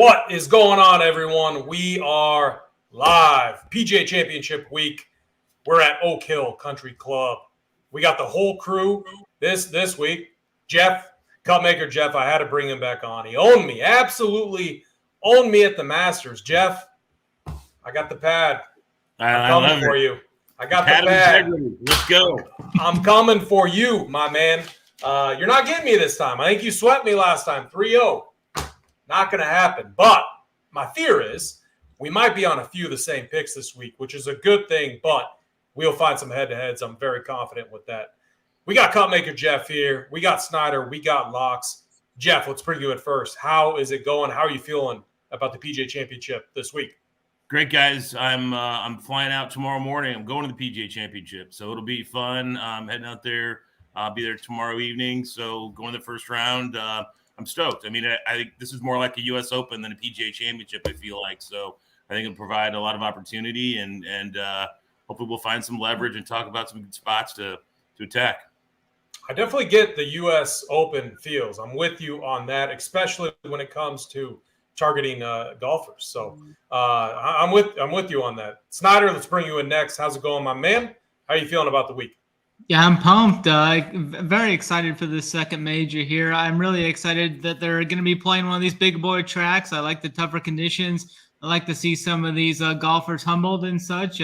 What is going on, everyone? We are live. PGA Championship week. We're at Oak Hill Country Club. We got the whole crew this week. Jeff, Cupmaker Jeff, I had to bring him back on. He owned me, absolutely owned me at the Masters. Jeff, I got the pad. I'm coming for you. I got the pad. Let's go. I'm coming for you, my man. You're not getting me this time. I think you swept me last time, 3-0. Not going to happen. But my fear is we might be on a few of the same picks this week, which is a good thing, but we'll find some head-to-heads. I'm very confident with that. We got Cupmaker Jeff here. We got Snyder. We got Locks. Jeff, let's bring you in first. How is it going? How are you feeling about the PGA Championship this week? Great, guys. I'm flying out tomorrow morning. I'm going to the PGA Championship, so it'll be fun. I'm heading out there. I'll be there tomorrow evening, so going to the first round. I'm stoked. I mean, I think this is more like a U.S. Open than a PGA Championship, I feel like. So I think it'll provide a lot of opportunity, and hopefully we'll find some leverage and talk about some good spots to attack. I definitely get the U.S. Open feels. I'm with you on that, especially when it comes to targeting golfers. So I'm with you on that. Snyder, let's bring you in next. How's it going, my man? How are you feeling about the week? Yeah, I'm pumped. Very excited for this second major here. I'm really excited that they're going to be playing one of these big boy tracks. I like the tougher conditions. I like to see some of these golfers humbled and such.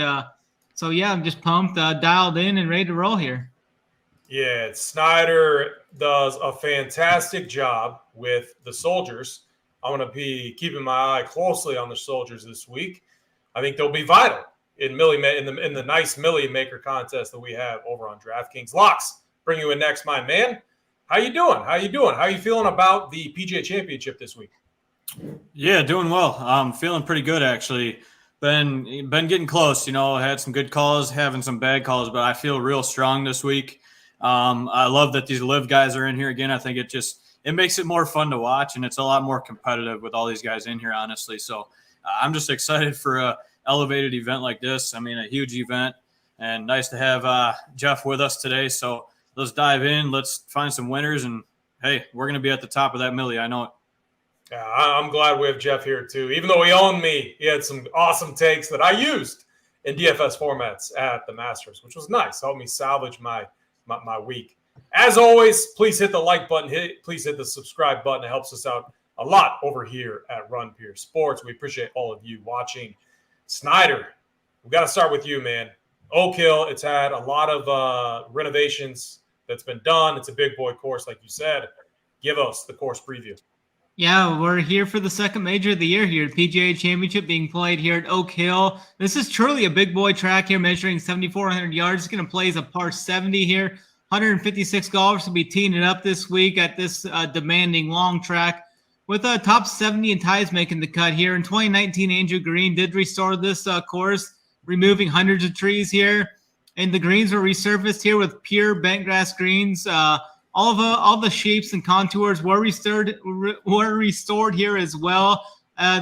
So, yeah, I'm just pumped, dialed in, and ready to roll here. Yeah, Snyder does a fantastic job with the Soldiers. I'm going to be keeping my eye closely on the Soldiers this week. I think they'll be vital in the nice Millie Maker contest that we have over on DraftKings. Locks, bring you in next, my man. How you doing? How you feeling about the PGA Championship this week? Yeah, doing well. I'm feeling pretty good, actually. Been getting close. You know, had some good calls, having some bad calls, but I feel real strong this week. I love that these live guys are in here again. I think it makes it more fun to watch, and it's a lot more competitive with all these guys in here, honestly. So I'm just excited for a elevated event like this. I mean, a huge event, and nice to have Jeff with us today. So let's dive in. Let's find some winners, and hey, we're going to be at the top of that Millie. I know it. Yeah, I'm glad we have Jeff here too. Even though he owned me, he had some awesome takes that I used in DFS formats at the Masters, which was nice. Helped me salvage my week. As always, please hit the like button. Please hit the subscribe button. It helps us out a lot over here at Run Pier Sports. We appreciate all of you watching. Snyder, we've got to start with you, man. Oak Hill, it's had a lot of renovations that's been done. It's a big boy course, like you said. Give us the course preview. Yeah, we're here for the second major of the year here. PGA Championship being played here at Oak Hill. This is truly a big boy track here, measuring 7,400 yards. It's going to play as a par 70 here. 156 golfers will be teeing it up this week at this demanding long track, with a top 70 and ties making the cut here. In 2019, Andrew Green did restore this course, removing hundreds of trees here. And the greens were resurfaced here with pure bent grass greens. All the shapes and contours were restored here as well.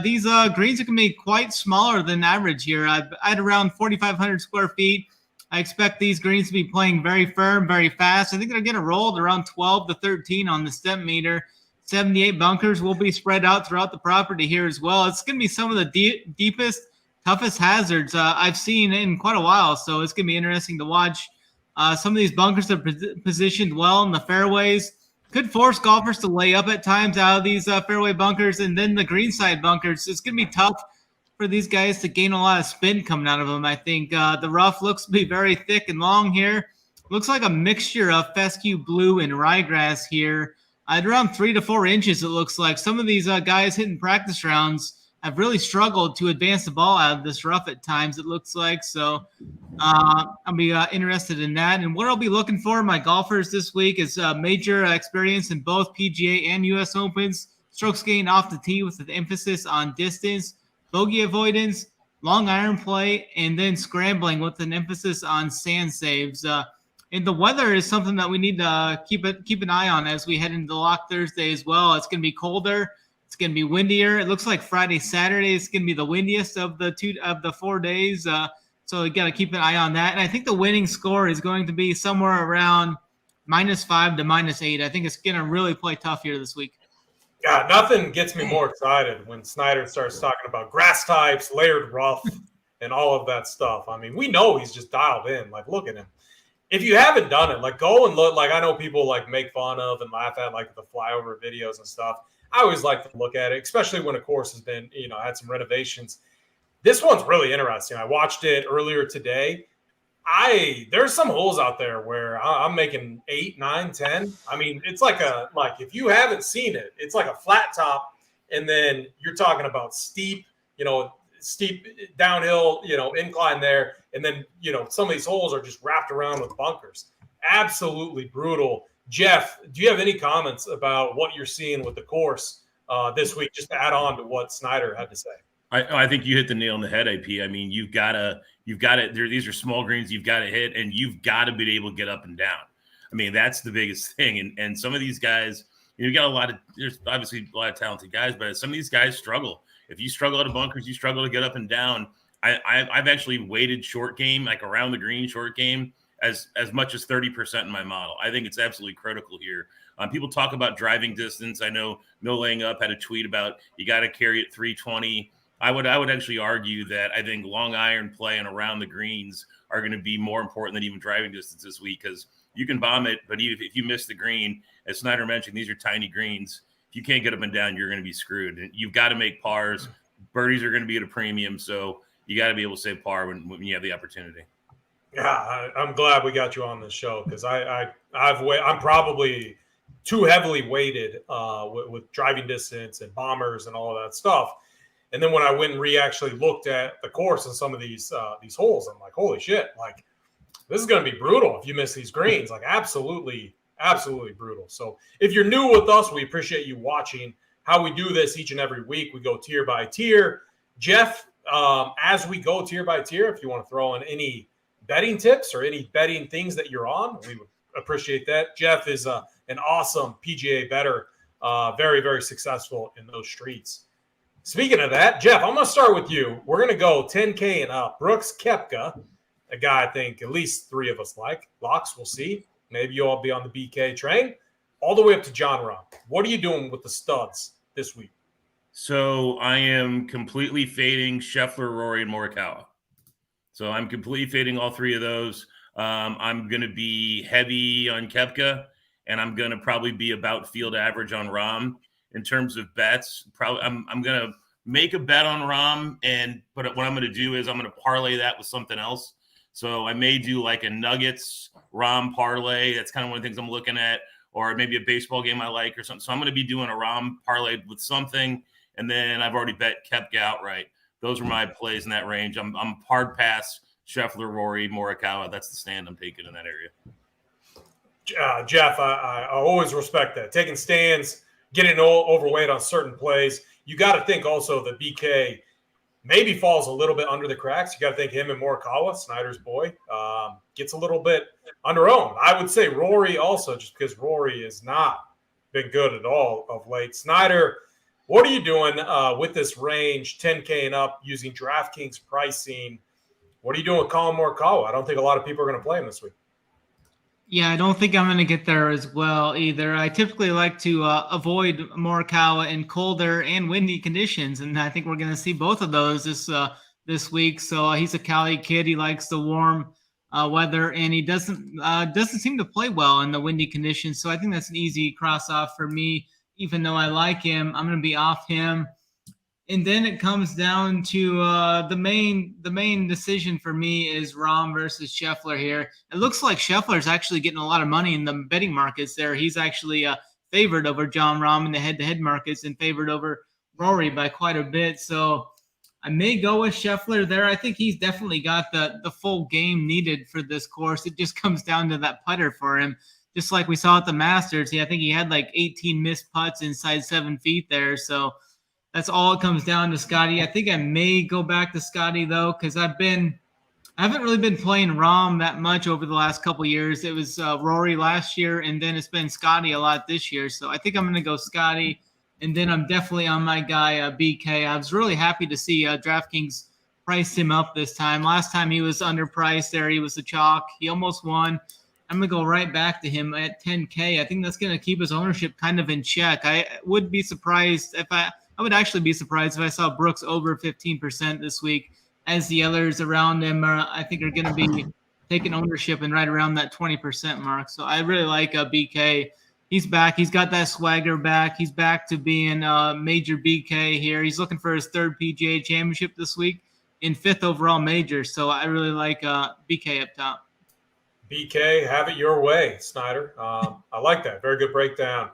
These greens are going to be quite smaller than average here. At around 4,500 square feet. I expect these greens to be playing very firm, very fast. I think they're going to roll around 12 to 13 on the step meter. 78 bunkers will be spread out throughout the property here as well. It's going to be some of the deepest, toughest hazards I've seen in quite a while, so it's going to be interesting to watch. Some of these bunkers are positioned well in the fairways. Could force golfers to lay up at times out of these fairway bunkers, and then the greenside bunkers. It's going to be tough for these guys to gain a lot of spin coming out of them. I think the rough looks to be very thick and long here. Looks like a mixture of fescue blue and ryegrass here. At around 3 to 4 inches, it looks like. Some of these guys hitting practice rounds have really struggled to advance the ball out of this rough at times, it looks like. So I'll be interested in that. And what I'll be looking for in my golfers this week is major experience in both PGA and U.S. Opens, strokes gained off the tee with an emphasis on distance, bogey avoidance, long iron play, and then scrambling with an emphasis on sand saves. And the weather is something that we need to keep an eye on as we head into the Lock Thursday as well. It's going to be colder. It's going to be windier. It looks like Friday, Saturday is going to be the windiest of the 4 days. So you got to keep an eye on that. And I think the winning score is going to be somewhere around -5 to -8. I think it's going to really play tough here this week. God, nothing gets me more excited when Snyder starts talking about grass types, layered rough, and all of that stuff. I mean, we know he's just dialed in. Like, look at him. If you haven't done it, like, go and look. Like, I know people like make fun of and laugh at like the flyover videos and stuff. I always like to look at it, especially when a course has been, had some renovations. This one's really interesting. I watched it earlier today. There's some holes out there where I'm making 8, 9, 10. I mean, it's like if you haven't seen it, it's like a flat top, and then you're talking about steep downhill, incline there, and then some of these holes are just wrapped around with bunkers. Absolutely brutal. Jeff, do you have any comments about what you're seeing with the course this week? Just to add on to what Snyder had to say. I think you hit the nail on the head, IP. I mean, you've got to. These are small greens you've got to hit, and you've got to be able to get up and down. I mean, that's the biggest thing. And some of these guys, you got there's obviously a lot of talented guys, but some of these guys struggle. If you struggle out of bunkers, you struggle to get up and down. I've actually weighted short game, like around the green short game, as much as 30% in my model. I think it's absolutely critical here. People talk about driving distance. I know No Laying Up had a tweet about you got to carry it 320. I would actually argue that I think long iron play and around the greens are going to be more important than even driving distance this week, because you can bomb it, but if you miss the green, as Snyder mentioned, these are tiny greens. If you can't get up and down, you're going to be screwed. And you've got to make pars. Birdies are going to be at a premium, so you got to be able to save par when you have the opportunity. Yeah, I'm glad we got you on this show, because I'm probably too heavily weighted with driving distance and bombers and all of that stuff. And then when I went and actually looked at the course and some of these holes, I'm like, holy shit, like this is going to be brutal if you miss these greens. Like absolutely, absolutely brutal. So if you're new with us, we appreciate you watching how we do this each and every week. We go tier by tier. Jeff, as we go tier by tier, if you want to throw in any betting tips or any betting things that you're on, we would appreciate that. Jeff is an awesome PGA bettor, very, very successful in those streets. Speaking of that, Jeff, I'm going to start with you. We're going to go 10K and up. Brooks Koepka, a guy I think at least three of us like. Locks, we'll see. Maybe you'll all be on the BK train. All the way up to Jon Rahm. What are you doing with the studs this week? So I am completely fading Scheffler, Rory, and Morikawa. So I'm completely fading all three of those. I'm going to be heavy on Koepka, and I'm going to probably be about field average on Rahm. In terms of bets, probably I'm going to make a bet on Rahm, but what I'm going to do is I'm going to parlay that with something else. So I may do like a Nuggets Rahm parlay. That's kind of one of the things I'm looking at, or maybe a baseball game I like or something. So I'm going to be doing a Rahm parlay with something, and then I've already bet Koepka outright. Those are my plays in that range. I'm hard pass Scheffler, Rory, Morikawa. That's the stand I'm taking in that area. Jeff, I always respect that. Taking stands, getting overweight on certain plays. You got to think also that BK maybe falls a little bit under the cracks. You got to think him and Morikawa, Snyder's boy, gets a little bit under-owned. I would say Rory also, just because Rory has not been good at all of late. Snyder, what are you doing with this range, 10K and up, using DraftKings pricing? What are you doing with Colin Morikawa? I don't think a lot of people are going to play him this week. Yeah, I don't think I'm going to get there as well either. I typically like to avoid Morikawa in colder and windy conditions, and I think we're going to see both of those this week. So he's a Cali kid. He likes the warm weather, and he doesn't seem to play well in the windy conditions. So I think that's an easy cross off for me. Even though I like him, I'm going to be off him. And then it comes down to the main decision for me is Rahm versus Scheffler here. It looks like Scheffler is actually getting a lot of money in the betting markets there. He's actually favored over Jon Rahm in the head-to-head markets and favored over Rory by quite a bit. So I may go with Scheffler there. I think he's definitely got the full game needed for this course. It just comes down to that putter for him. Just like we saw at the Masters. I think he had like 18 missed putts inside 7 feet there. So that's all it comes down to Scotty. I think I may go back to Scotty though, because I haven't really been playing Rahm that much over the last couple of years. It was Rory last year, and then it's been Scotty a lot this year. So I think I'm going to go Scotty, and then I'm definitely on my guy BK. I was really happy to see DraftKings price him up this time. Last time he was underpriced there. He was a chalk. He almost won. I'm going to go right back to him at 10K. I think that's going to keep his ownership kind of in check. I would be surprised if I would actually be surprised if I saw Brooks over 15% this week, as the others around him I think are going to be taking ownership and right around that 20% mark. So I really like BK. He's back. He's got that swagger back. He's back to being major BK here. He's looking for his 3rd PGA championship this week in 5th overall major. So I really like BK up top. BK, have it your way, Snyder. I like that. Very good breakdown.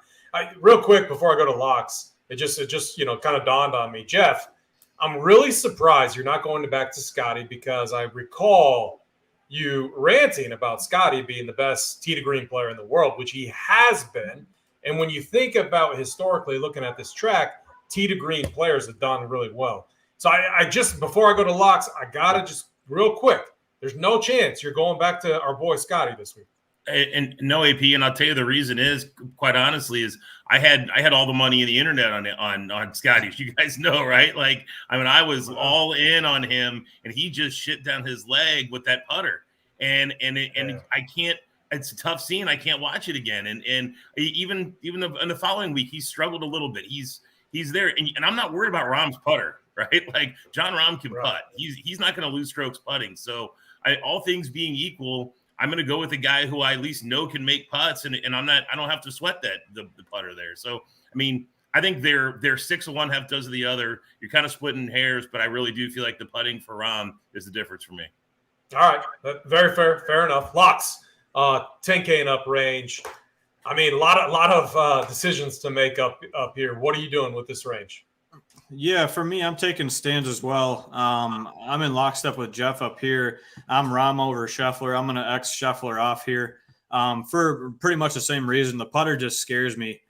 Real quick before I go to locks, it just kind of dawned on me, Jeff. I'm really surprised you're not going back to Scotty, because I recall you ranting about Scotty being the best tee to green player in the world, which he has been. And when you think about historically looking at this track, tee to green players have done really well. So I just, before I go to locks, I got to just real quick. There's no chance you're going back to our boy Scotty this week. And no AP, and I'll tell you the reason is, quite honestly, is I had all the money in the internet on Scotty. You guys know, right? Like, I mean, I was all in on him, and he just shit down his leg with that putter, and I can't. It's a tough scene. I can't watch it again. And even in the following week, he struggled a little bit. He's there, and I'm not worried about Rahm's putter, right? Like, John Rahm can putt. He's not going to lose strokes putting. So, all things being equal, I'm going to go with a guy who I at least know can make putts, and I don't have to sweat the putter there. So, I mean, I think they're 6 of one, half dozen of the other. You're kind of splitting hairs, but I really do feel like the putting for Rahm is the difference for me. All right, very fair enough. Locks, 10K and up range. I mean, a lot of decisions to make up here. What are you doing with this range? Yeah, for me, I'm taking stands as well. I'm in lockstep with Jeff up here. I'm Rahm over Scheffler. I'm going to X Scheffler off here for pretty much the same reason. The putter just scares me,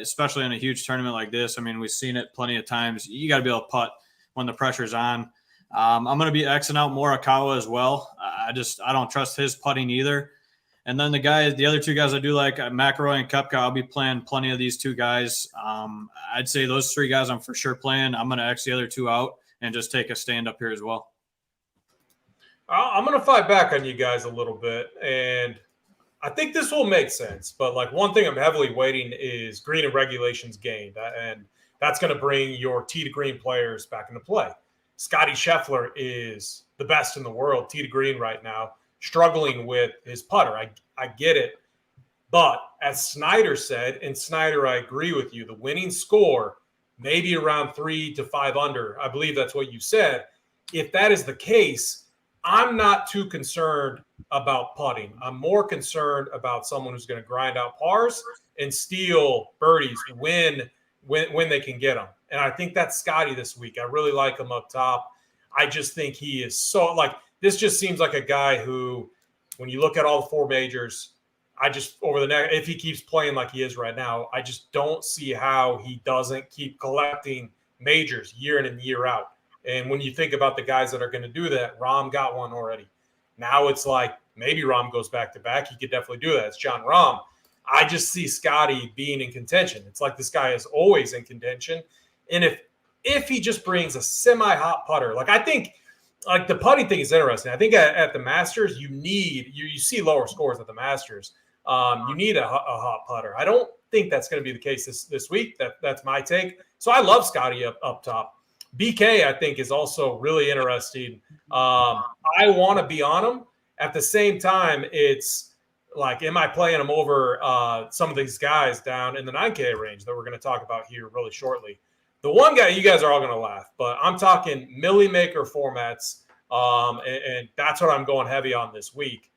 especially in a huge tournament like this. I mean, we've seen it plenty of times. You got to be able to putt when the pressure's on. I'm going to be Xing out Morikawa as well. I don't trust his putting either. And then the other 2 guys I do like, McIlroy and Koepka, I'll be playing plenty of these 2 guys. I'd say those 3 guys I'm for sure playing. I'm going to X the other 2 out and just take a stand up here as well. I'm going to fight back on you guys a little bit, and I think this will make sense. But, like, one thing I'm heavily weighting is green and regulations gained, and that's going to bring your tee to green players back into play. Scotty Scheffler is the best in the world, tee to green right now, struggling with his putter. I get it. But as Snyder said, and Snyder, I agree with you, the winning score may be around 3 to 5 under. I believe that's what you said. If that is the case, I'm not too concerned about putting. I'm more concerned about someone who's going to grind out pars and steal birdies when they can get them. And I think that's Scotty this week. I really like him up top. I just think he is so, like, this just seems like a guy who, when you look at all the 4 majors, if he keeps playing like he is right now, I just don't see how he doesn't keep collecting majors year in and year out. And when you think about the guys that are going to do that, Rahm got one already. Now it's like maybe Rahm goes back to back. He could definitely do that. It's John Rahm. I just see Scotty being in contention. It's like this guy is always in contention. And if he just brings a semi-hot putter, like, I think, like, the putting thing is interesting. I think at the Masters, you see lower scores at the Masters. You need a hot putter. I don't think that's going to be the case this week. That's my take. So I love Scotty up top. BK, I think, is also really interesting. I want to be on him. At the same time, it's like, am I playing him over some of these guys down in the 9K range that we're going to talk about here really shortly? The one guy, you guys are all going to laugh, but I'm talking Millie Maker formats, and that's what I'm going heavy on this week.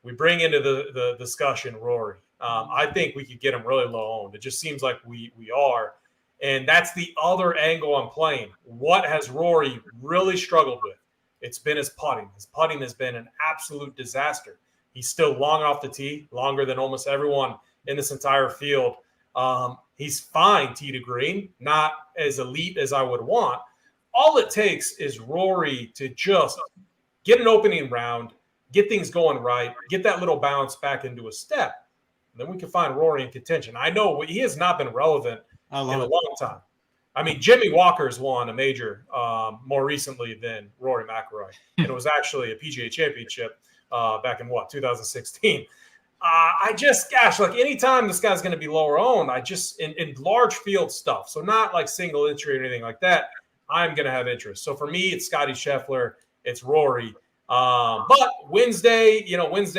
We bring into the discussion Rory. I think we could get him really low owned. It just seems like we are. And that's the other angle I'm playing. What has Rory really struggled with? It's been his putting. His putting has been an absolute disaster. He's still long off the tee, longer than almost everyone in this entire field. He's fine tee to green, not as elite as I would want. All it takes is Rory to just get an opening round, get things going right, get that little bounce back into a step. And then we can find Rory in contention. I know he has not been relevant in a long time. I mean, Jimmy Walker's won a major more recently than Rory McIlroy. And it was actually a PGA championship back in 2016. Like anytime this guy's going to be lower owned, in large field stuff, so not like single entry or anything like that, I'm going to have interest. So for me, it's Scotty Scheffler, it's Rory. But Wednesday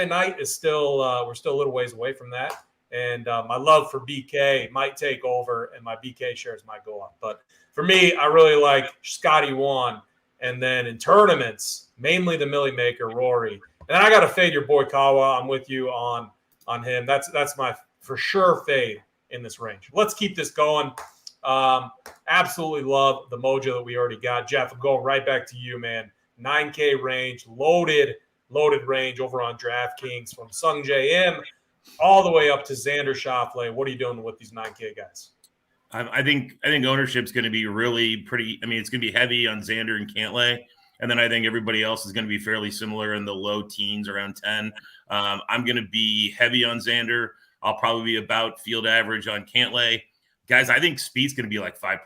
night is still, we're still a little ways away from that. And my love for BK might take over and my BK shares might go up. But for me, I really like Scotty 1. And then in tournaments, mainly the Millie Maker, Rory. And I got to fade your boy Kawa. I'm with you on him. That's my for sure fade in this range. Let's keep this going. Absolutely love the mojo that we already got. Jeff, I'm going right back to you, man. 9K range, loaded range over on DraftKings from Sung J M all the way up to Xander Schauffele. What are you doing with these 9K guys? I think ownership's going to be really pretty. I mean, it's going to be heavy on Xander and Cantlay. And then I think everybody else is going to be fairly similar in the low teens, around 10. I'm going to be heavy on Xander. I'll probably be about field average on Cantlay. Guys, I think Spieth's going to be like 5%.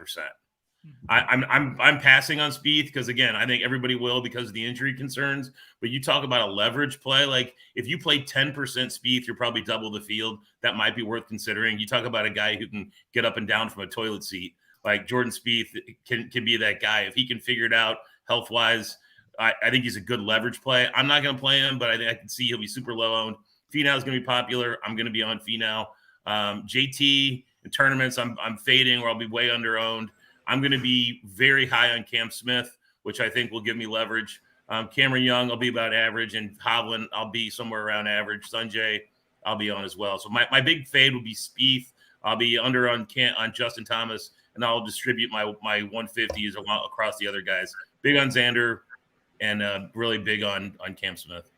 I'm passing on Spieth because, again, I think everybody will because of the injury concerns. But you talk about a leverage play. Like, if you play 10% Spieth, you're probably double the field. That might be worth considering. You talk about a guy who can get up and down from a toilet seat. Like, Jordan Spieth can be that guy. If he can figure it out health-wise, I think he's a good leverage play. I'm not going to play him, but I think I can see he'll be super low-owned. Finau is going to be popular. I'm going to be on Finau. JT in tournaments, I'm fading, or I'll be way under-owned. I'm going to be very high on Cam Smith, which I think will give me leverage. Cameron Young, I'll be about average, and Hovland, I'll be somewhere around average. Sanjay, I'll be on as well. So my big fade will be Spieth. I'll be under on Justin Thomas, and I'll distribute my 150s across the other guys. Big on Xander, and really big on Cam Smith.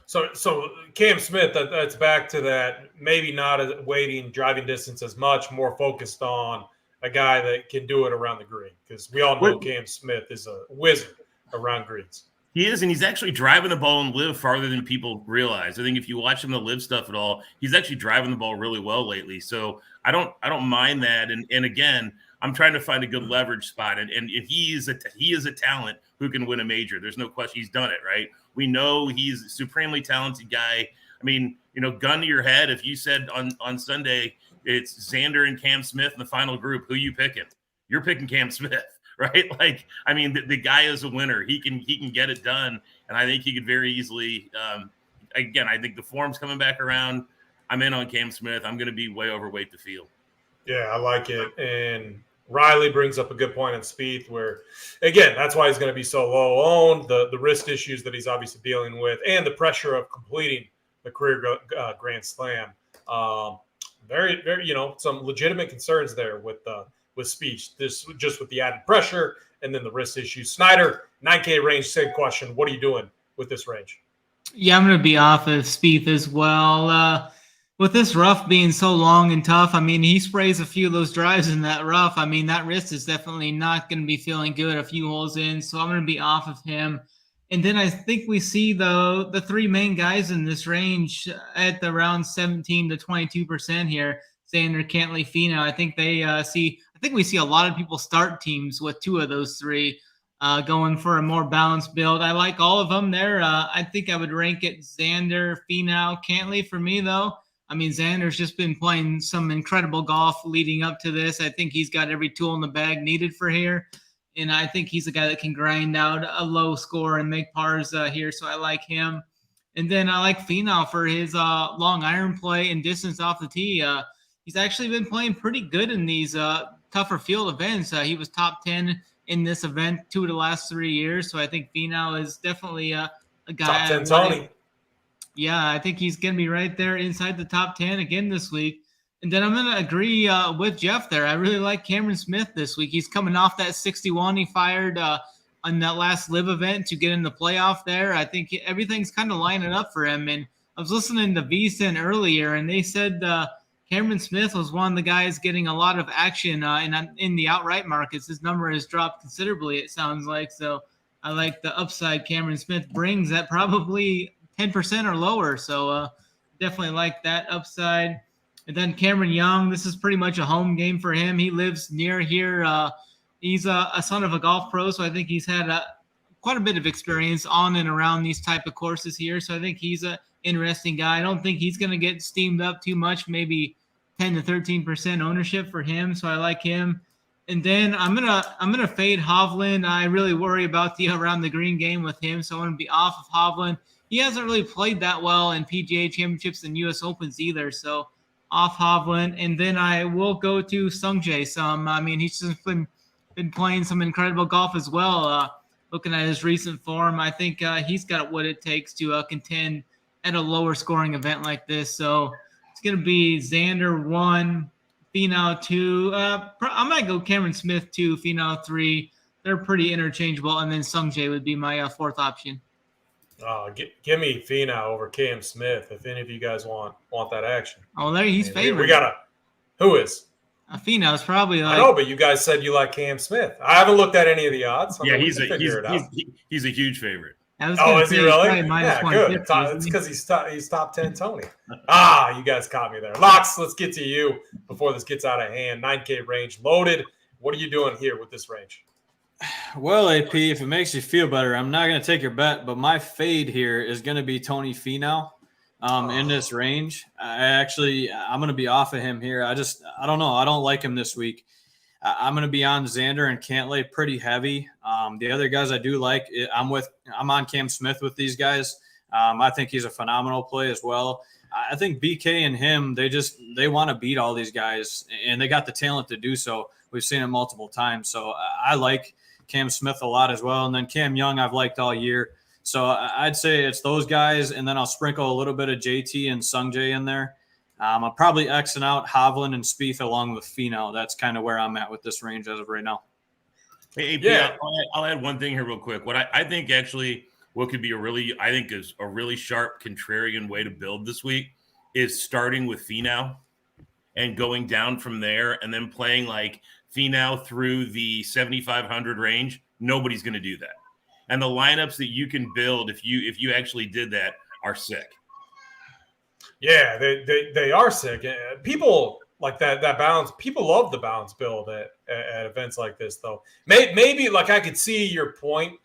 So Cam Smith, that's back to that, maybe not as waiting driving distance as much, more focused on a guy that can do it around the green, because we all know Cam Smith is a wizard around greens. He is, and he's actually driving the ball and live farther than people realize. I think if you watch him to live stuff at all, he's actually driving the ball really well lately. So I don't mind that. And again, I'm trying to find a good leverage spot. And he is a talent who can win a major. There's no question. He's done it, right? We know he's a supremely talented guy. I mean, gun to your head, if you said on Sunday it's Xander and Cam Smith in the final group, who you picking? You're picking Cam Smith, right? Like, I mean, the guy is a winner. He can get it done, and I think he could very easily. Again, I think the form's coming back around. I'm in on Cam Smith. I'm going to be way overweight the field. Yeah, I like it. And Riley brings up a good point on Spieth, where, again, that's why he's going to be so low owned, the wrist issues that he's obviously dealing with, and the pressure of completing the career Grand Slam. Very, very, some legitimate concerns there with Spieth, just with the added pressure and then the wrist issues. Snyder, 9K range, same question. What are you doing with this range? Yeah, I'm going to be off of Spieth as well. With this rough being so long and tough, I mean, he sprays a few of those drives in that rough. I mean, that wrist is definitely not going to be feeling good a few holes in, so I'm going to be off of him. And then I think we see the three main guys in this range at around 17 to 22% here. Xander, Cantlay, Finau. I think we see a lot of people start teams with two of those three, going for a more balanced build. I like all of them there. I think I would rank it Xander, Finau, Cantlay for me though. I mean, Xander's just been playing some incredible golf leading up to this. I think he's got every tool in the bag needed for here. And I think he's a guy that can grind out a low score and make pars here. So I like him. And then I like Finau for his long iron play and distance off the tee. He's actually been playing pretty good in these tougher field events. He was top 10 in this event 2 of the last 3 years. So I think Finau is definitely a guy. Top 10 Tony. Yeah, I think he's going to be right there inside the top 10 again this week. And then I'm going to agree with Jeff there. I really like Cameron Smith this week. He's coming off that 61 he fired on that last live event to get in the playoff there. I think everything's kind of lining up for him. And I was listening to VSiN earlier, and they said Cameron Smith was one of the guys getting a lot of action in the outright markets. His number has dropped considerably, it sounds like. So I like the upside Cameron Smith brings at probably 10% or lower. So definitely like that upside. And then Cameron Young, this is pretty much a home game for him. He lives near here. He's a son of a golf pro, so I think he's had quite a bit of experience on and around these type of courses here. So I think he's a interesting guy. I don't think he's going to get steamed up too much, maybe 10 to 13% ownership for him. So I like him. And then I'm gonna fade Hovland. I really worry about the around the green game with him, so I'm gonna be off of Hovland. He hasn't really played that well in PGA Championships and U.S. Opens either, so off Hovland. And then I will go to Sungjae some. I mean, he's just been playing some incredible golf as well. Looking at his recent form, I think he's got what it takes to contend at a lower scoring event like this. So it's gonna be Xander 1. Finau 2. I might go Cameron Smith 2, Finau 3. They're pretty interchangeable. And then Sungjae would be my fourth option. Give me Finau over Cam Smith if any of you guys want that action. Oh, there he's favored. We got who is? Finau's probably like. I know, but you guys said you like Cam Smith. I haven't looked at any of the odds. Yeah, he's a huge favorite. Is he really? Yeah, good. It's because he's top 10 Tony. You guys caught me there. Locks, let's get to you before this gets out of hand. 9K range loaded. What are you doing here with this range? Well, AP, if it makes you feel better, I'm not going to take your bet, but my fade here is going to be Tony Finau in this range. I'm going to be off of him here. I don't know. I don't like him this week. I'm going to be on Xander and Cantlay pretty heavy. The other guys I do like, I'm on Cam Smith with these guys. I think he's a phenomenal play as well. I think BK and him, they want to beat all these guys, and they got the talent to do so. We've seen it multiple times. So I like Cam Smith a lot as well. And then Cam Young I've liked all year. So I'd say it's those guys, and then I'll sprinkle a little bit of JT and Sungjae in there. I'm probably Xing out Hovland and Spieth along with Finau. That's kind of where I'm at with this range as of right now. Hey, AP, I'll add one thing here real quick. What I think actually what could be is a really sharp contrarian way to build this week is starting with Finau and going down from there and then playing like Finau through the 7,500 range. Nobody's going to do that. And the lineups that you can build if you actually did that are sick. Yeah, they are sick. People like that balance. People love the balance build at events like this, though. Maybe like I could see your point,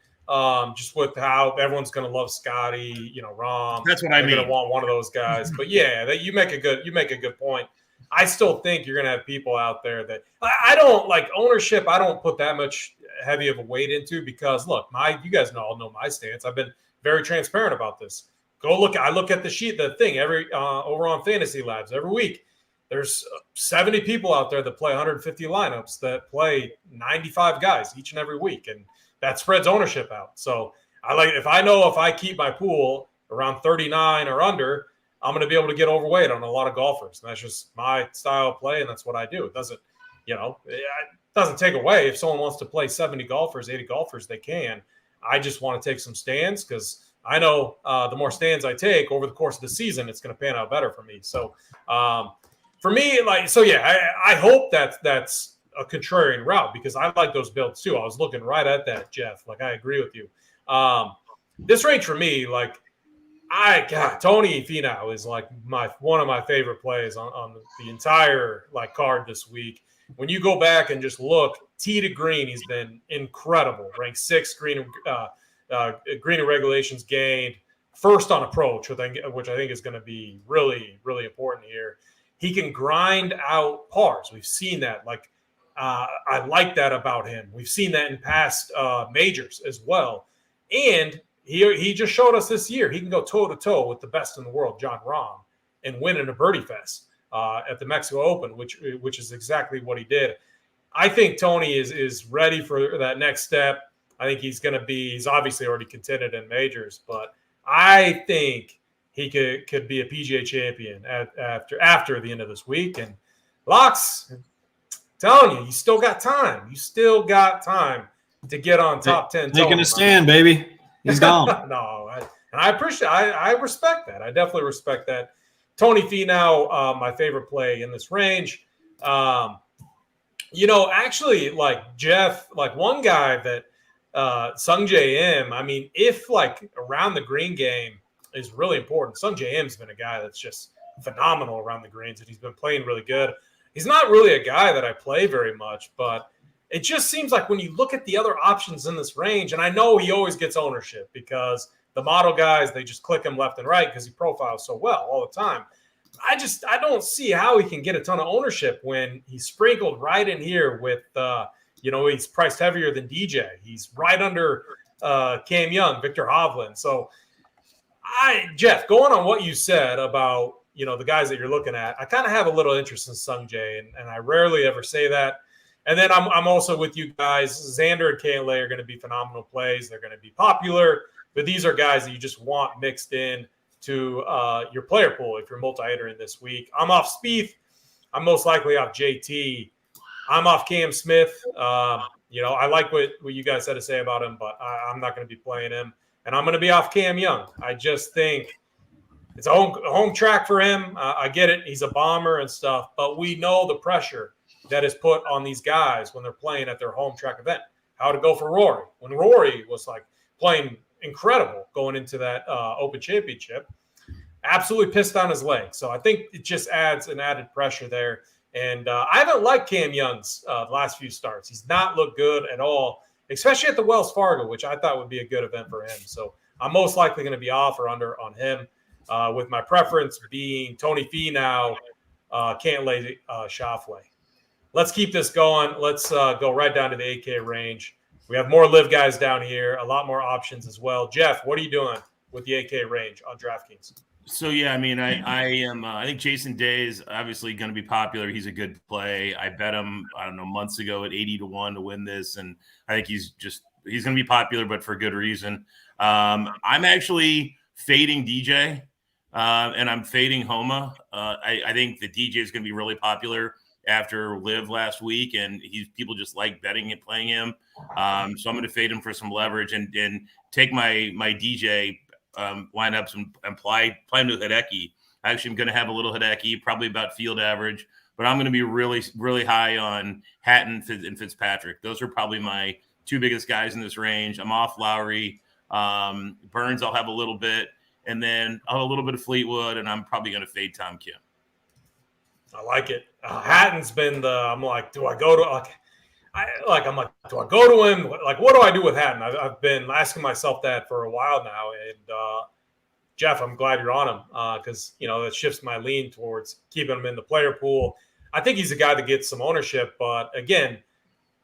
just with how everyone's going to love Scotty, Rahm. That's what I mean. They're going to want one of those guys. But yeah, you make a good point. I still think you're going to have people out there that I don't like ownership. I don't put that much heavy of a weight into because look, you guys all know my stance. I've been very transparent about this. I look at the thing every over on Fantasy Labs every week. There's 70 people out there that play 150 lineups that play 95 guys each and every week, and that spreads ownership out. So if I keep my pool around 39 or under, I'm going to be able to get overweight on a lot of golfers. And that's just my style of play, and that's what I do. It doesn't take away if someone wants to play 70 golfers, 80 golfers, they can. I just want to take some stands because I know the more stands I take over the course of the season, it's going to pan out better for me. So for me, I hope that's a contrarian route because I like those builds too. I was looking right at that, Jeff. Like, I agree with you. This range for me, Tony Finau is like one of my favorite plays on the entire card this week. When you go back and just look, tee to green, he's been incredible. Ranked 6th green and regulations gained, first on approach, which I think is going to be really, really important here. He can grind out pars. We've seen that. I like that about him. We've seen that in past majors as well. And he just showed us this year he can go toe-to-toe with the best in the world, Jon Rahm, and win in a birdie fest at the Mexico Open, which is exactly what he did. I think Tony is ready for that next step. I think he's obviously already contended in majors, but I think he could be a PGA champion after the end of this week. And Locks, I'm telling you still got time. You still got time to get on top 10. Taking a stand, baby. He's gone. No, I appreciate. I respect that. I definitely respect that. Tony Finau, my favorite play in this range. Actually, Jeff, one guy that Sungjae M. I mean, if around the green game is really important, Sungjae M's been a guy that's just phenomenal around the greens, and he's been playing really good. He's not really a guy that I play very much, but it just seems like when you look at the other options in this range, and I know he always gets ownership because the model guys, they just click him left and right because he profiles so well all the time. I don't see how he can get a ton of ownership when he's sprinkled right in here with, he's priced heavier than DJ. He's right under Cam Young, Victor Hovland. So, Jeff, going on what you said about, the guys that you're looking at, I kind of have a little interest in Sung Jae, and I rarely ever say that. And then I'm also with you guys. Xander and Cantlay are going to be phenomenal plays. They're going to be popular, but these are guys that you just want mixed in to your player pool if you're multi-hitter this week. I'm off Spieth. I'm most likely off JT. I'm off Cam Smith. I like what you guys had to say about him, but I'm not going to be playing him. And I'm going to be off Cam Young. I just think it's a home track for him. I get it. He's a bomber and stuff, but we know the pressure that is put on these guys when they're playing at their home track event. How to go for Rory. When Rory was playing incredible going into that Open Championship, absolutely pissed on his leg. So I think it just adds an added pressure there. And I haven't liked Cam Young's last few starts. He's not looked good at all, especially at the Wells Fargo, which I thought would be a good event for him. So I'm most likely going to be off or under on him, with my preference being Tony Finau, Cantlay, Schauffele. Let's keep this going. Let's go right down to the 8K range. We have more live guys down here, a lot more options as well. Jeff, what are you doing with the 8K range on DraftKings? So, yeah, I mean, I think Jason Day is obviously going to be popular. He's a good play. I bet him, months ago at 80-1 to win this. And I think he's going to be popular, but for good reason. I'm actually fading DJ and I'm fading Homa. I think the DJ is going to be really popular after Live last week, and people just like betting and playing him. So I'm going to fade him for some leverage and take my DJ lineups and apply him to Hideki. Actually, I'm going to have a little Hideki, probably about field average, but I'm going to be really, really high on Hatton and Fitzpatrick. Those are probably my two biggest guys in this range. I'm off Lowry. Burns, I'll have a little bit, and then I'll have a little bit of Fleetwood, and I'm probably going to fade Tom Kim. I like it. Hatton's been I'm like, do I go to do I go to him? What do I do with Hatton? I've been asking myself that for a while now. And Jeff, I'm glad you're on him because, that shifts my lean towards keeping him in the player pool. I think he's a guy that gets some ownership. But again,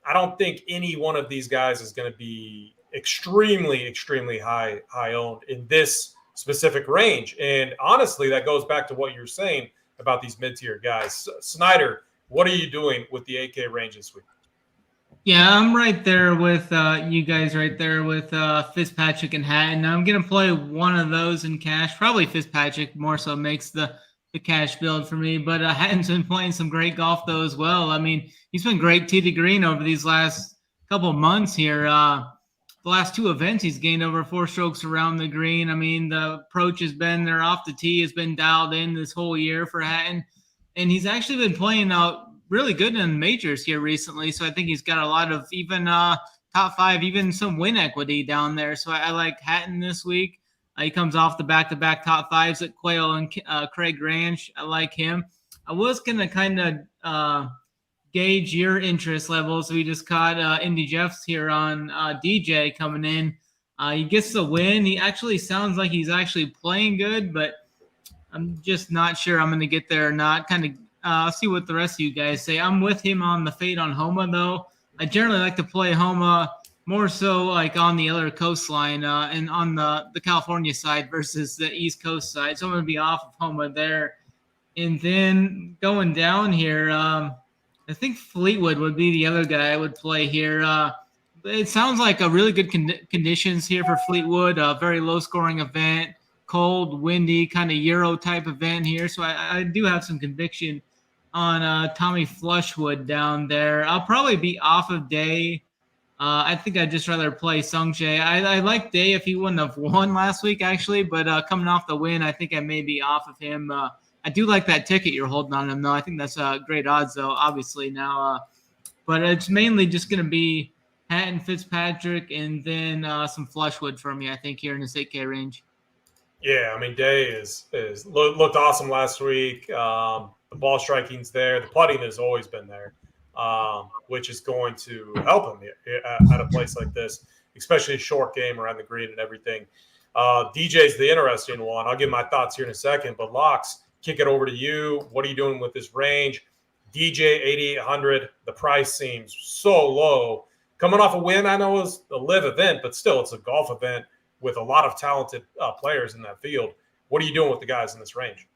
I don't think any one of these guys is going to be extremely, extremely high owned in this specific range. And honestly, that goes back to what you're saying about these mid-tier guys. Snyder, what are you doing with the 8K range this week? Yeah, I'm right there with you guys right there with Fitzpatrick and Hatton. I'm going to play one of those in cash. Probably Fitzpatrick more so makes the cash build for me. But Hatton's been playing some great golf, though, as well. I mean, he's been great tee to green over these last couple of months here. The last two events, he's gained over 4 strokes around the green. I mean, the approach has been there off the tee, has been dialed in this whole year for Hatton. And he's actually been playing out really good in majors here recently. So I think he's got a lot of even top 5, even some win equity down there. So I like Hatton this week. He comes off the back-to-back top 5s at Quayle and Craig Ranch. I like him. I was going to kind of gauge your interest levels. We just caught Indy Jeffs here on DJ coming in. He gets the win. He actually sounds like he's actually playing good, but I'm just not sure I'm going to get there or not. Kind of I'll see what the rest of you guys say. I'm with him on the fade on Homa, though. I generally like to play Homa more so like on the other coastline and on the California side versus the East Coast side. So I'm going to be off of Homa there. And then going down here, I think Fleetwood would be the other guy I would play here. It sounds like a really good conditions here for Fleetwood, a very low-scoring event, cold, windy, kind of Euro-type event here. So I do have some conviction on Tommy Flushwood down there. I'll probably be off of Day. I think I'd just rather play Sung Jae. I like Day if he wouldn't have won last week, actually, but coming off the win, I think I may be off of him. I do like that ticket you're holding on him, though. I think that's great odds, though, obviously now. But it's mainly just going to be Hatton, Fitzpatrick, and then some Flushwood for me, I think, here in this 8K range. Yeah, I mean, Day is looked awesome last week. The ball striking's there. The putting has always been there, which is going to help him at a place like this, especially a short game around the green and everything. DJ's the interesting one. I'll give my thoughts here in a second, but Locks, kick it over to you. What are you doing with this range? DJ 8,800. The price seems so low. Coming off a win, I know it's a live event, but still, it's a golf event with a lot of talented players in that field. What are you doing with the guys in this range?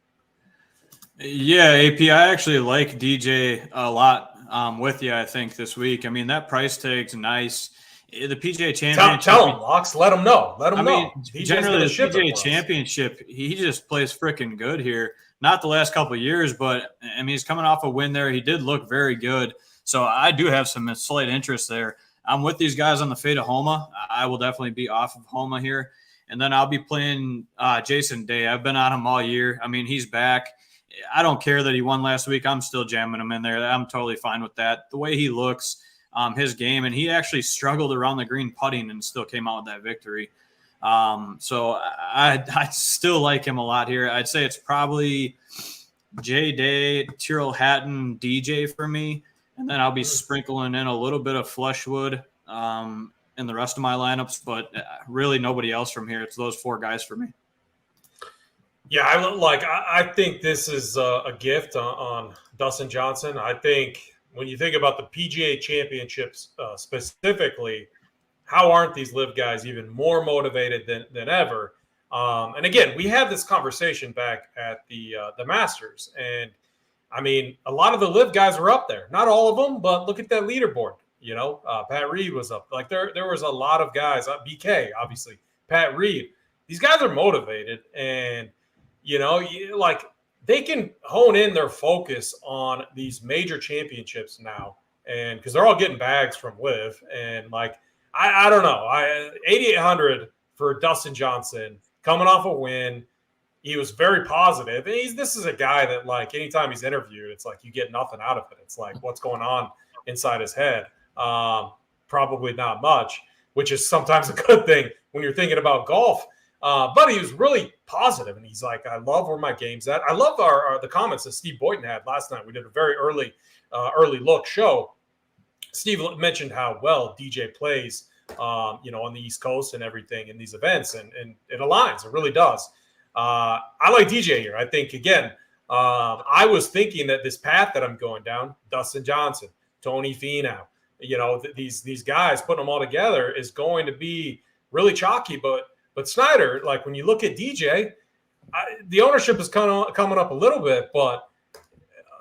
Yeah, AP, I actually like DJ a lot with you, I think, this week. I mean, that price tag's nice. The PGA Championship. Tell them, Locks. Let them know. Let them know. Generally, the PGA Championship, he just plays freaking good here. Not the last couple of years, but, I mean, he's coming off a win there. He did look very good. So I do have some slight interest there. I'm with these guys on the fade of Homa. I will definitely be off of Homa here. And then I'll be playing Jason Day. I've been on him all year. I mean, he's back. I don't care that he won last week. I'm still jamming him in there. I'm totally fine with that. The way he looks, his game, and he actually struggled around the green putting and still came out with that victory. So I still like him a lot here. I'd say it's probably Jay Day, Tyrrell Hatton, DJ for me. And then I'll be sprinkling in a little bit of Fleshwood in the rest of my lineups, but really nobody else from here. It's those four guys for me. Yeah, I think this is a gift on Dustin Johnson. I think when you think about the PGA Championships specifically, how aren't these live guys even more motivated than ever? And again, we had this conversation back at the Masters, and I mean, a lot of the live guys were up there. Not all of them, but look at that leaderboard. You know, Pat Reed was up. Like there was a lot of guys. BK, obviously, Pat Reed. These guys are motivated, and you know, like they can hone in their focus on these major championships now, and because they're all getting bags from live, and like I don't know, 8,800 for Dustin Johnson coming off a win. He was very positive, and this is a guy that like anytime he's interviewed, it's like you get nothing out of it. It's like what's going on inside his head. Probably not much, which is sometimes a good thing when you're thinking about golf. But he was really positive, and he's like, I love where my game's at. I love the comments that Steve Boynton had last night. We did a very early look show. Steve mentioned how well DJ plays, you know, on the East Coast and everything in these events, and it aligns. It really does. I like DJ here. I think, again, I was thinking that this path that I'm going down, Dustin Johnson, Tony Finau, you know, these guys, putting them all together is going to be really chalky, But Snyder, like when you look at DJ, the ownership is coming up a little bit, but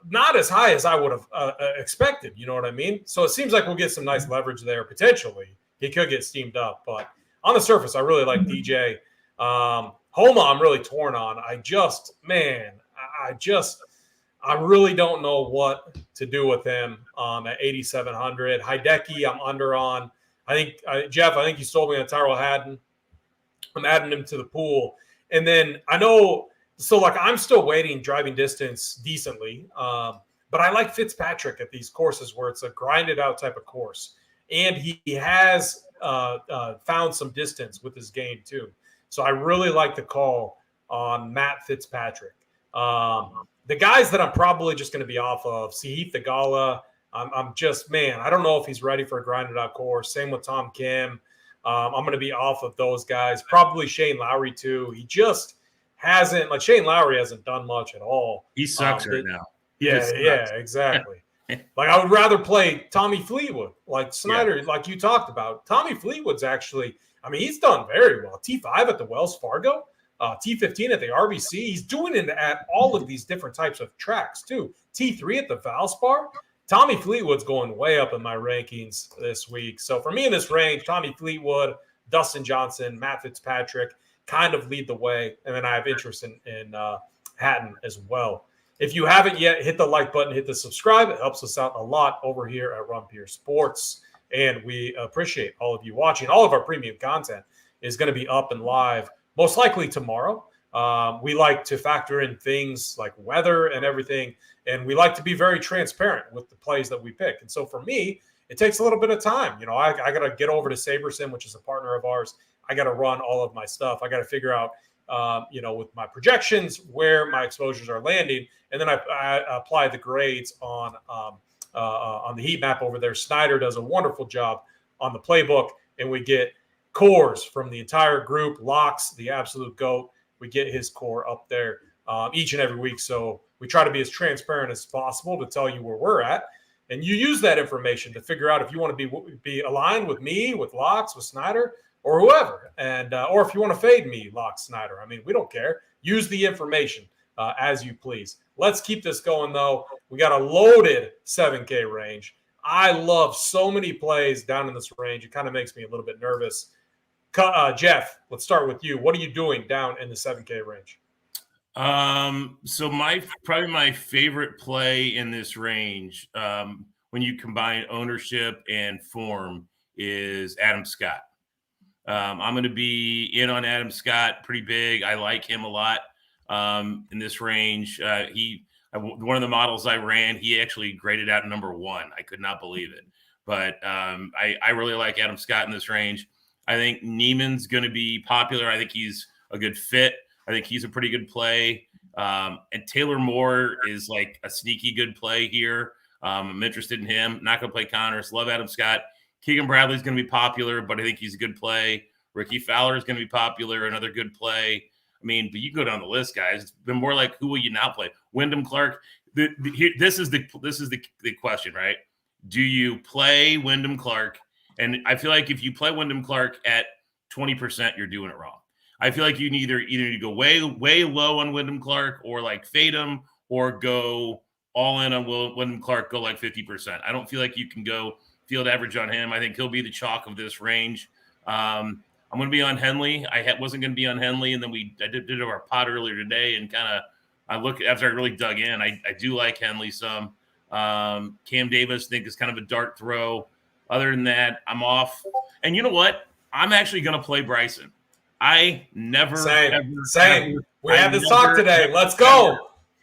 not as high as I would have expected. You know what I mean? So it seems like we'll get some nice leverage there potentially. He could get steamed up, but on the surface, I really like DJ. Homa, I'm really torn on. I really don't know what to do with him at 8,700. Hideki, I'm under on. I think Jeff, I think you sold me on Tyrrell Hatton. I'm adding him to the pool. And then I know, so like I'm still waiting driving distance decently, but I like Fitzpatrick at these courses where it's a grinded out type of course. And he has found some distance with his game too. So I really like the call on Matt Fitzpatrick. The guys that I'm probably just going to be off of, Sahith Theegala, I'm just, man, I don't know if he's ready for a grinded out course. Same with Tom Kim. I'm going to be off of those guys. Probably Shane Lowry too. He just hasn't, like Shane Lowry hasn't done much at all. He sucks right now. Yeah, exactly. Like I would rather play Tommy Fleetwood, like Snyder, like you talked about. Tommy Fleetwood's actually, I mean, he's done very well. T5 at the Wells Fargo, T15 at the RBC. He's doing it at all of these different types of tracks too. T3 at the Valspar. Tommy Fleetwood's going way up in my rankings this week. So for me in this range, Tommy Fleetwood, Dustin Johnson, Matt Fitzpatrick kind of lead the way. And then I have interest in Hatton as well. If you haven't yet, hit the like button, hit the subscribe. It helps us out a lot over here at Rumpier Sports. And we appreciate all of you watching. All of our premium content is going to be up and live most likely tomorrow. We like to factor in things like weather and everything. And we like to be very transparent with the plays that we pick. And so for me, it takes a little bit of time. You know, I got to get over to SaberSim, which is a partner of ours. I got to run all of my stuff. I got to figure out, you know, with my projections, where my exposures are landing. And then I apply the grades on the heat map over there. Snyder does a wonderful job on the playbook, and we get cores from the entire group. Locks, the absolute GOAT. We get his core up there each and every week. So we try to be as transparent as possible to tell you where we're at. And you use that information to figure out if you want to be aligned with me, with Locks, with Snyder, or whoever. And or if you want to fade me, Locks, Snyder. I mean, we don't care. Use the information as you please. Let's keep this going, though. We got a loaded 7K range. I love so many plays down in this range. It kind of makes me a little bit nervous. Jeff, let's start with you. What are you doing down in the 7K range? So probably my favorite play in this range, when you combine ownership and form, is Adam Scott. I'm going to be in on Adam Scott pretty big. I like him a lot in this range. One of the models I ran, he actually graded out number 1. I could not believe it. But I really like Adam Scott in this range. I think Neiman's going to be popular. I think he's a good fit. I think he's a pretty good play. And Taylor Moore is like a sneaky good play here. I'm interested in him. Not going to play Connors. Love Adam Scott. Keegan Bradley's going to be popular, but I think he's a good play. Ricky Fowler is going to be popular. Another good play. I mean, but you go down the list, guys. It's been more like, who will you now play? Wyndham Clark. This is the question, right? Do you play Wyndham Clark? And I feel like if you play Wyndham Clark at 20%, you're doing it wrong. I feel like you need either go way low on Wyndham Clark, or like fade him, or go all in on Wyndham Clark, go like 50%. I don't feel like you can go field average on him. I think he'll be the chalk of this range. I'm going to be on Henley. Wasn't going to be on Henley, and then I did our pod earlier today, and after I really dug in, I do like Henley some. Cam Davis, I think, is kind of a dart throw. Other than that, I'm off. And you know what? I'm actually going to play Bryson. I never Same. We had this talk today. Let's go.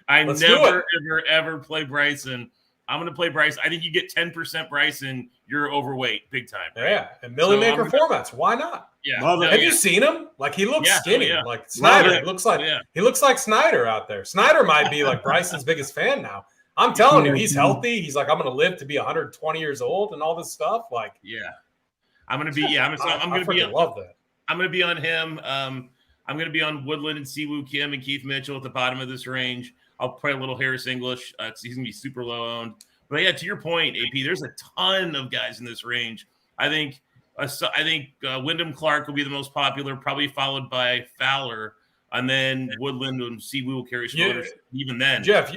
I never play Bryson. I'm going to play Bryson. I think you get 10% Bryson, you're overweight big time. Right? Yeah, and Millie Maker formats. Why not? Yeah. Have you seen him? Like, he looks skinny. Yeah. Like Snyder. He looks like Snyder out there. Snyder might be like Bryson's biggest fan now. I'm telling you, he's healthy. He's like, I'm going to live to be 120 years old and all this stuff. Like, I'm going to be. I'm going to be. Love that. I'm going to be on him. I'm going to be on Woodland and Siwoo Kim and Keith Mitchell at the bottom of this range. I'll play a little Harris English. He's going to be super low owned. But yeah, to your point, AP, there's a ton of guys in this range. I think Wyndham Clark will be the most popular, probably followed by Fowler, and then Woodland and Siwoo will carry some ownership. Even then, Jeff,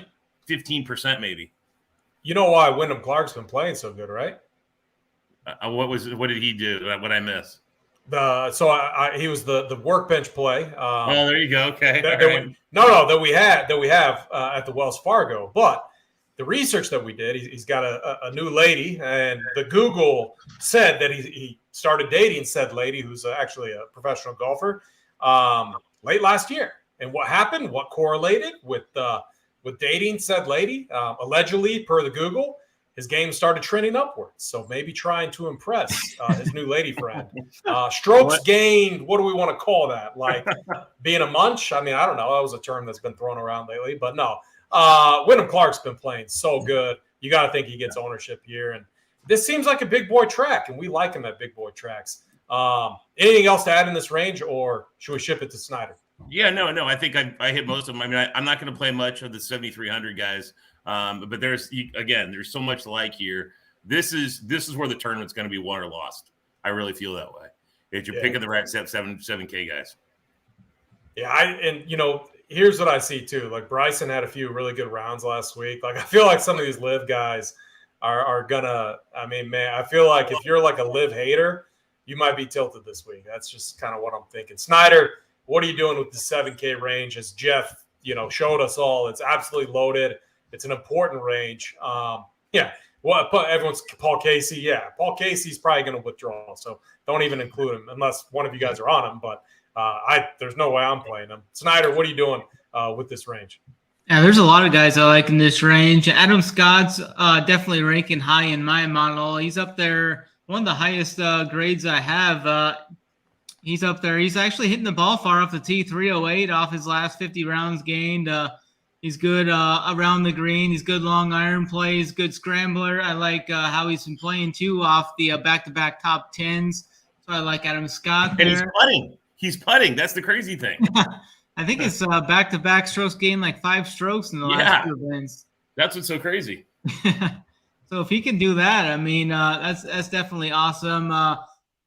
15% maybe. You know why Wyndham Clark's been playing so good, right? What did he do? What I miss? He was the workbench play. There you go. Okay. That we have at the Wells Fargo. But the research that we did, he's got a new lady, and the Google said that he started dating said lady, who's actually a professional golfer, late last year. And what happened? What correlated with dating said lady? Allegedly, per the Google, his game started trending upwards. So maybe trying to impress his new lady friend. Strokes gained, what do we want to call that? Like being a munch? I mean, I don't know. That was a term that's been thrown around lately. But no, Wyndham Clark's been playing so good. You got to think he gets ownership here. And this seems like a big boy track, and we like him at big boy tracks. Anything else to add in this range, or should we ship it to Snyder? Yeah, no. I think I hit most of them. I mean, I'm not going to play much of the 7,300 guys. But there's so much to like here. This is where the tournament's going to be won or lost. I really feel that way. If you're picking the right 7K guys. Yeah, here's what I see too. Like, Bryson had a few really good rounds last week. Like, I feel like some of these live guys are gonna. I mean, man, I feel like if you're like a live hater, you might be tilted this week. That's just kind of what I'm thinking. Snyder, what are you doing with the 7K range? As Jeff, showed us all, it's absolutely loaded. It's an important range. Everyone's Paul Casey. Yeah, Paul Casey's probably going to withdraw, so don't even include him unless one of you guys are on him. But there's no way I'm playing him. Snyder, what are you doing with this range? Yeah, there's a lot of guys I like in this range. Adam Scott's definitely ranking high in my model. He's up there, one of the highest grades I have. He's up there. He's actually hitting the ball far off the tee, 308 off his last 50 rounds gained. He's good around the green. He's good long iron play. He's good scrambler. I like how he's been playing too off the back-to-back top 10s. So So I like Adam Scott And he's there. putting. He's putting. That's the crazy thing. I think it's back-to-back strokes gained like 5 strokes in the last 2 events. That's what's so crazy. So if he can do that, I mean, that's definitely awesome.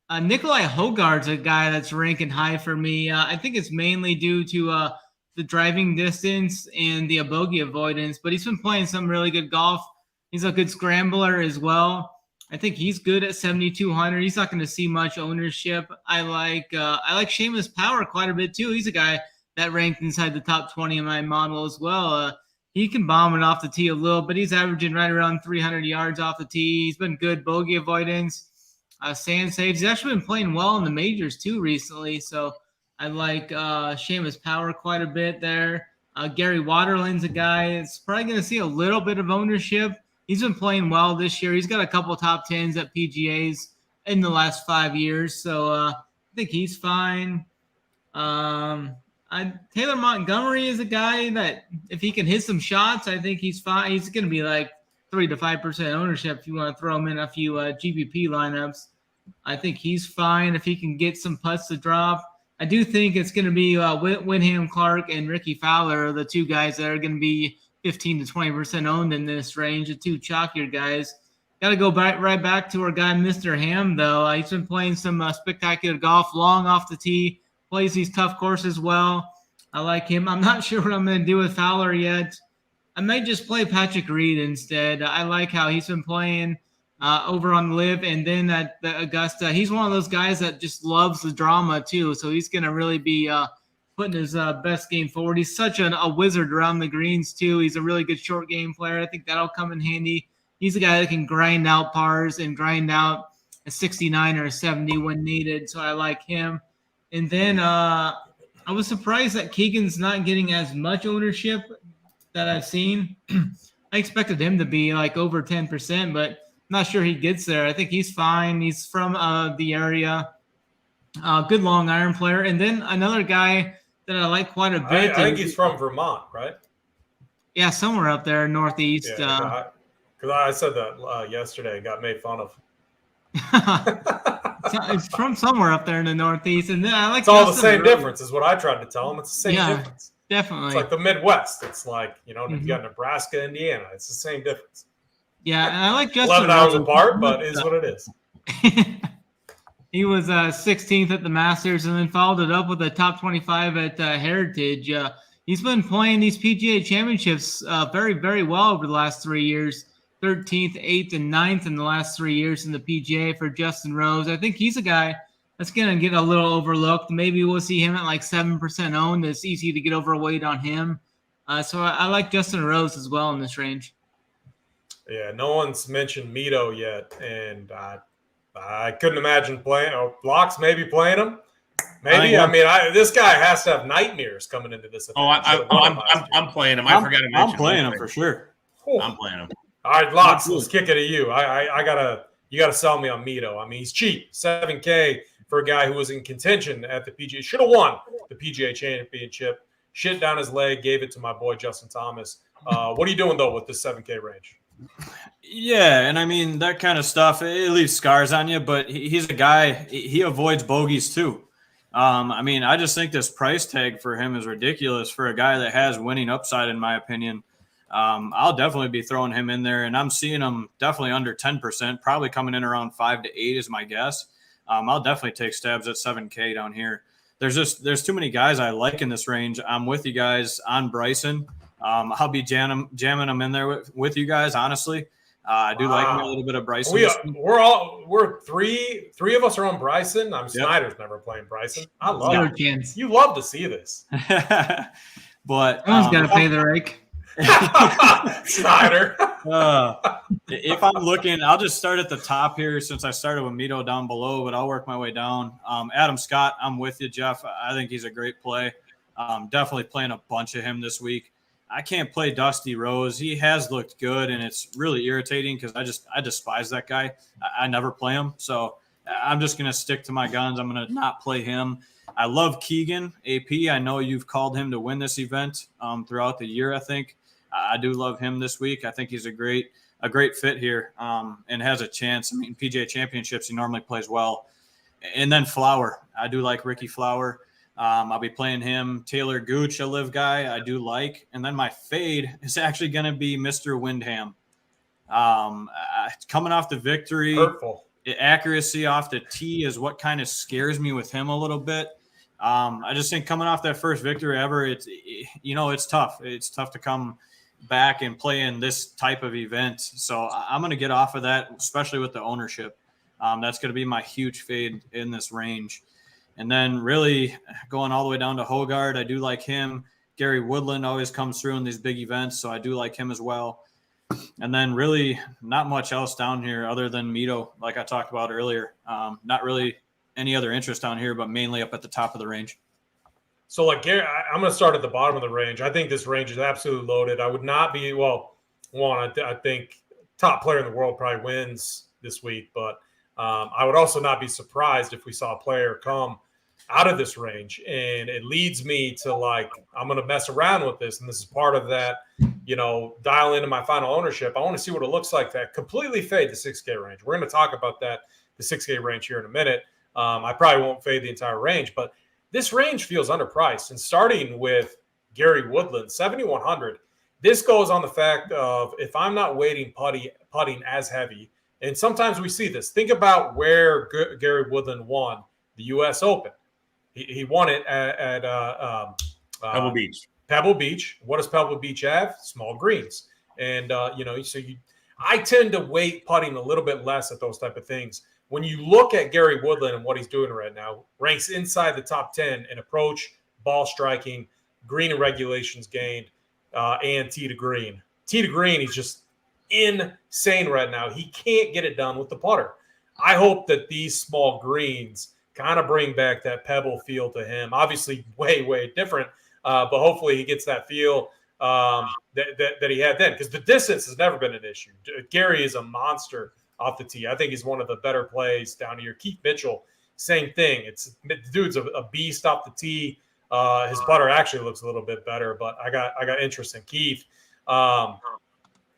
Nikolai Hogarth's a guy that's ranking high for me. I think it's mainly due to the driving distance and the bogey avoidance, but he's been playing some really good golf. He's a good scrambler as well. I think he's good at 7,200. He's not going to see much ownership. I like Seamus Power quite a bit too. He's a guy that ranked inside the top 20 in my model as well. He can bomb it off the tee a little, but he's averaging right around 300 yards off the tee. He's been good bogey avoidance, sand saves. He's actually been playing well in the majors too recently. So I like Seamus Power quite a bit there. Gary Waterland's a guy that's probably going to see a little bit of ownership. He's been playing well this year. He's got a couple top 10s at PGAs in the last 5 years. So I think he's fine. Taylor Montgomery is a guy that if he can hit some shots, I think he's fine. He's going to be like 3 to 5% ownership if you want to throw him in a few GPP lineups. I think he's fine if he can get some putts to drop. I do think it's going to be Wyndham Clark and Ricky Fowler are the 2 guys that are going to be 15 to 20% owned in this range, the 2 chalkier guys. Got to go right back to our guy, Mr. Ham, though. He's been playing some spectacular golf, long off the tee, plays these tough courses well. I like him. I'm not sure what I'm going to do with Fowler yet. I might just play Patrick Reed instead. I like how he's been playing over on Live and then at the Augusta. He's one of those guys that just loves the drama too, so he's going to really be putting his best game forward. He's such a wizard around the greens too. He's a really good short game player. I think that'll come in handy. He's a guy that can grind out pars and grind out a 69 or a 70 when needed, so I like him. And then I was surprised that Keegan's not getting as much ownership that I've seen. I expected him to be like over 10%, but I'm not sure he gets there. I think he's fine. He's from the area. Good long iron player. And then another guy that I like quite a bit. I think he's from Vermont, right? Yeah, somewhere up there, northeast. Yeah, because I said that yesterday, got made fun of. It's from somewhere up there in the northeast. And then I like it's all the same difference is what I tried to tell him. It's the same difference. Definitely. It's like the Midwest. It's like, you got Nebraska, Indiana. It's the same difference. Yeah, and I like Justin 11 hours apart, but it is what it is. He was 16th at the Masters and then followed it up with a top 25 at Heritage. He's been playing these PGA Championships very, very well over the last 3 years. 13th, 8th, and 9th in the last 3 years in the PGA for Justin Rose. I think he's a guy that's going to get a little overlooked. Maybe we'll see him at like 7% owned. It's easy to get overweight on him. So I like Justin Rose as well in this range. Yeah, no one's mentioned Mito yet, and I couldn't imagine playing. Or Blocks maybe playing him. Maybe. This guy has to have nightmares coming into this event. I'm playing him. I forgot to mention. I'm playing him for sure. I'm playing him. All right, Locks, let's kick it to you. You gotta sell me on Mito. I mean, he's cheap, $7K for a guy who was in contention at the PGA. Should have won the PGA Championship. Shit down his leg, gave it to my boy Justin Thomas. What are you doing though with this 7K range? Yeah, and I mean that kind of stuff. It leaves scars on you, but he's a guy. He avoids bogeys too. I just think this price tag for him is ridiculous for a guy that has winning upside, in my opinion. I'll definitely be throwing him in there, and I'm seeing him definitely under 10%, probably coming in around 5 to 8 is my guess. I'll definitely take stabs at 7K down here. There's too many guys I like in this range. I'm with you guys on Bryson. I'll be jamming him in there with you guys. Honestly, I do like a little bit of Bryson. We're three of us are on Bryson. Snyder's never playing Bryson. I love it. You love to see this, but someone's got to pay the rake. Snyder. If I'm looking, I'll just start at the top here since I started with Mito down below, but I'll work my way down. Adam Scott, I'm with you, Jeff. I think he's a great play. Definitely playing a bunch of him this week. I can't play Dusty Rose. He has looked good, and it's really irritating because I despise that guy. I never play him, so I'm just going to stick to my guns. I'm going to not play him. I love Keegan, AP. I know you've called him to win this event throughout the year, I think. I do love him this week. I think he's a great fit here and has a chance. I mean, PGA Championships, he normally plays well. And then Flower. I do like Ricky Flower. I'll be playing him. Taylor Gooch, a live guy, I do like. And then my fade is actually going to be Mr. Windham. Coming off the victory. Hurtful. Accuracy off the tee is what kind of scares me with him a little bit. I just think coming off that first victory ever, it's tough. It's tough to come back and play in this type of event. So I'm going to get off of that, especially with the ownership. That's going to be my huge fade in this range. And then really going all the way down to Hogard, I do like him. Gary Woodland always comes through in these big events, so I do like him as well. And then really not much else down here other than Mito, like I talked about earlier. Not really any other interest down here, but mainly up at the top of the range. So, like, Gary, I'm going to start at the bottom of the range. I think this range is absolutely loaded. I would not be, I think top player in the world probably wins this week, but I would also not be surprised if we saw a player come out of this range. And it leads me to, like, I'm going to mess around with this, and this is part of that, dial into my final ownership. I want to see what it looks like to completely fade the 6K range. We're going to talk about that, the 6K range here in a minute. I probably won't fade the entire range, but this range feels underpriced. And starting with Gary Woodland, 7,100, this goes on the fact of if I'm not weighting putting as heavy, and sometimes we see this. Think about where Gary Woodland won the U.S. Open. He won it at Pebble Beach. Pebble Beach. What does Pebble Beach have? Small greens. And, I tend to weight putting a little bit less at those type of things. When you look at Gary Woodland and what he's doing right now, ranks inside the top 10 in approach, ball striking, green and regulations gained, and tee to green. Tee to green, he's just insane right now. He can't get it done with the putter. I hope that these small greens kind of bring back that pebble feel to him. Obviously, way, way different, but hopefully he gets that feel that he had then, because the distance has never been an issue. Gary is a monster off the tee. I think he's one of the better plays down here. Keith Mitchell, same thing. The dude's a beast off the tee. His putter actually looks a little bit better, but I got interest in Keith.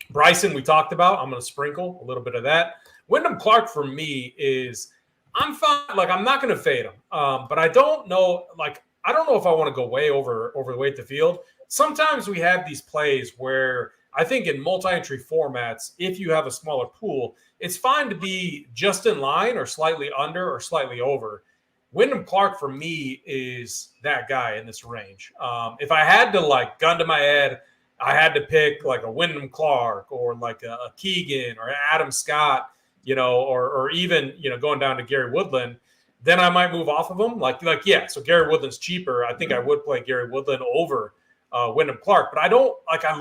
Bryson, we talked about. I'm going to sprinkle a little bit of that. Wyndham Clark for me is, I'm fine. Like, I'm not going to fade him, but I don't know. Like, I don't know if I want to go way overweight the field. Sometimes we have these plays where I think in multi-entry formats, if you have a smaller pool, it's fine to be just in line or slightly under or slightly over. Wyndham Clark for me is that guy in this range. If I had to, like, gun to my head, I had to pick like a Wyndham Clark or like a Keegan or Adam Scott, or even, going down to Gary Woodland, then I might move off of him. So Gary Woodland's cheaper. I think I would play Gary Woodland over Wyndham Clark, but I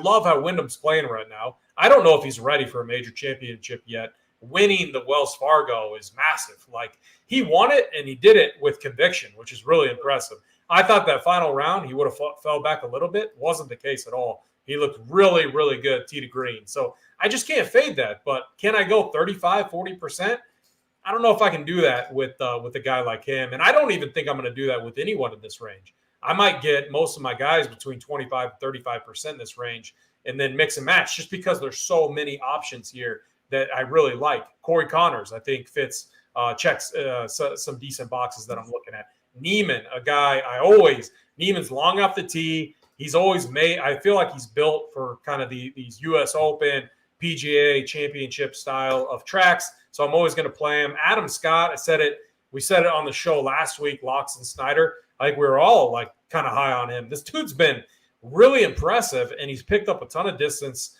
love how Wyndham's playing right now. I don't know if he's ready for a major championship yet. Winning the Wells Fargo is massive. Like, he won it and he did it with conviction, which is really impressive. I thought that final round he would have fell back a little bit. Wasn't the case at all. He looked really, really good tee to green. So I just can't fade that. But can I go 35, 40%? I don't know if I can do that with a guy like him. And I don't even think I'm going to do that with anyone in this range. I might get most of my guys between 25 and 35% in this range and then mix and match, just because there's so many options here that I really like. Corey Connors, I think, checks some decent boxes that I'm looking at. Neiman, a guy Neiman's long off the tee. He's always I feel like he's built for kind of these U.S. Open, PGA Championship style of tracks. So I'm always going to play him. Adam Scott, we said it on the show last week, Locks and Snyder. I think we were all like kind of high on him. This dude's been really impressive, and he's picked up a ton of distance.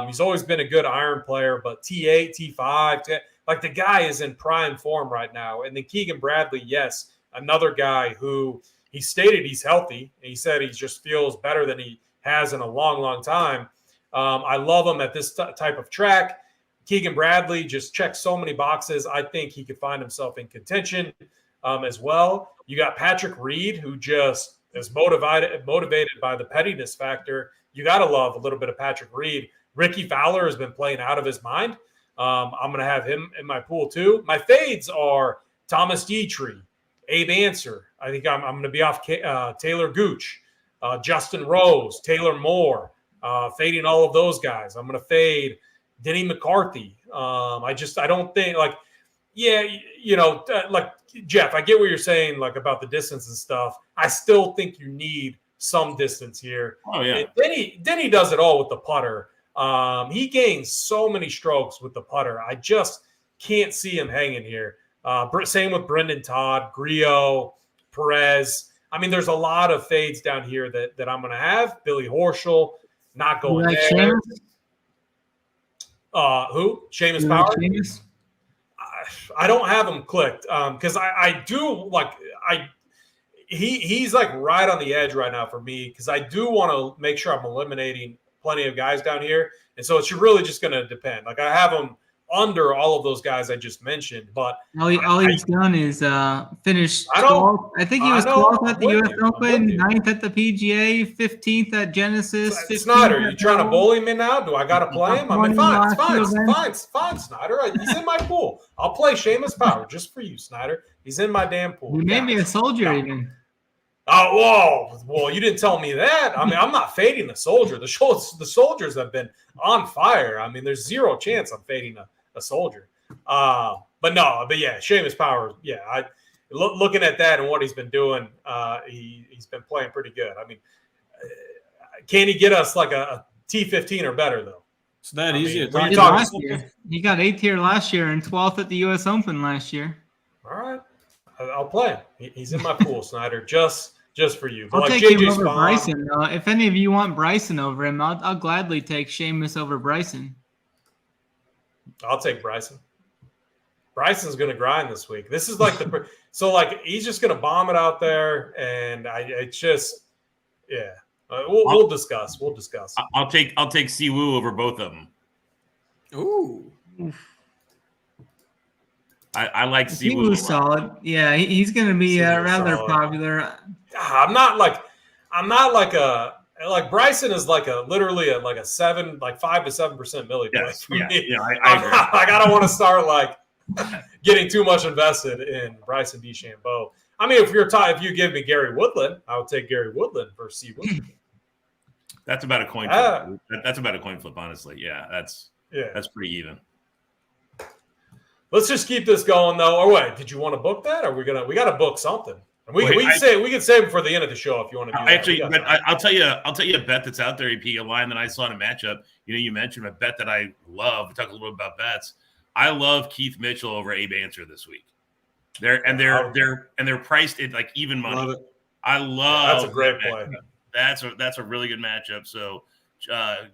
He's always been a good iron player, but T8, T5, like, the guy is in prime form right now. And then Keegan Bradley, yes, another guy who he stated he's healthy. And he said he just feels better than he has in a long, long time. I love him at this type of track. Keegan Bradley just checks so many boxes. I think he could find himself in contention as well. You got Patrick Reed, who just is motivated by the pettiness factor. You got to love a little bit of Patrick Reed. Ricky Fowler has been playing out of his mind. I'm going to have him in my pool too. My fades are Thomas Dietrich, Abe Answer. I think I'm going to be off Taylor Gooch, Justin Rose, Taylor Moore, fading all of those guys. I'm going to fade Denny McCarthy. I don't think, like, Yeah, like Jeff, I get what you're saying, like about the distance and stuff. I still think you need some distance here. Oh yeah. Denny does it all with the putter. He gains so many strokes with the putter. I just can't see him hanging here. Same with Brendan Todd, Griot, Perez. I mean, there's a lot of fades down here that I'm going to have. Billy Horschel, not going like there. Seamus? Who? Seamus Power? Seamus? I don't have him clicked because I do like he's like right on the edge right now for me because I do want to make sure I'm eliminating plenty of guys down here, and so it's really just going to depend. Like I have him under all of those guys I just mentioned, but all he's done is finish 12th. I think he was 12th at the U.S. Open, 9th at the PGA, 15th at Genesis. Snyder, you trying to bully me now? Do I got to play him? I mean, fine, Snyder. He's in my pool. I'll play Seamus Power just for you, Snyder. He's in my damn pool. You made me a soldier even. Oh, whoa. Well, you didn't tell me that. I mean, I'm not fading the soldier. The soldiers have been on fire. I mean, there's zero chance I'm fading a soldier. But yeah, Seamus Power. Yeah, looking at that and what he's been doing, he's been playing pretty good. I mean, can he get us like a T15 or better though? It's that easy. Last year. He got 8th here last year and 12th at the U.S. Open last year. All right, I'll play him. He's in my pool, Snyder, just for you. But I'll take him over Bryson. If any of you want Bryson over him, I'll gladly take Seamus over Bryson. I'll take Bryson. Bryson's going to grind this week. This is like he's just going to bomb it out there, and we'll discuss. We'll discuss. I'll take Siwoo over both of them. Ooh. I like Siwoo. He was solid. Yeah, he's going to be rather popular. I'm not Bryson is literally a 5 to 7% milli play for me. Yeah, I agree. I don't want to start getting too much invested in Bryson DeChambeau. I mean, if you give me Gary Woodland, I would take Gary Woodland versus Siwoo. That's about a coin flip. That's about a coin flip, honestly. Yeah, that's pretty even. Let's just keep this going, though. Or wait, did you want to book that? Or we got to book something. And we can save it for the end of the show if you want to do that. Actually, but I'll tell you a bet that's out there, AP, a line that I saw in a matchup. You mentioned a bet that I love. We talked a little bit about bets. I love Keith Mitchell over Abe Answer this week. They're priced at like even money. Love it. I love that's a great play. That's a really good matchup. So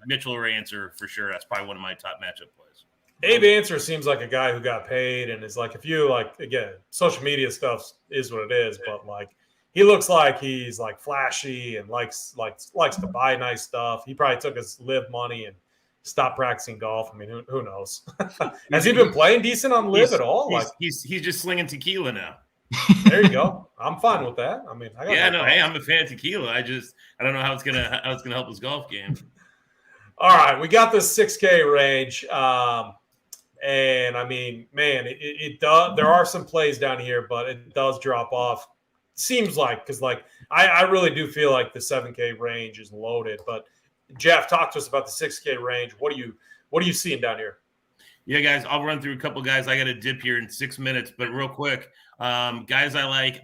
Mitchell or Answer for sure. That's probably one of my top matchup plays. Abe Answer seems like a guy who got paid and is if you again, social media stuff is what it is, but he looks like he's flashy and likes to buy nice stuff. He probably took his live money and stopped practicing golf. I mean, who knows? Has he been playing decent on live at all? He's just slinging tequila now. There you go. I'm fine with that. I mean, hey, I'm a fan of tequila. I don't know how it's gonna help his golf game. All right, we got this 6K range. And I mean, man, it does. There are some plays down here, but it does drop off. Seems because I really do feel like the 7K range is loaded. But Jeff, talk to us about the 6K range. What are you seeing down here? Yeah, guys, I'll run through a couple guys. I got to dip here in 6 minutes, but real quick, guys, I like.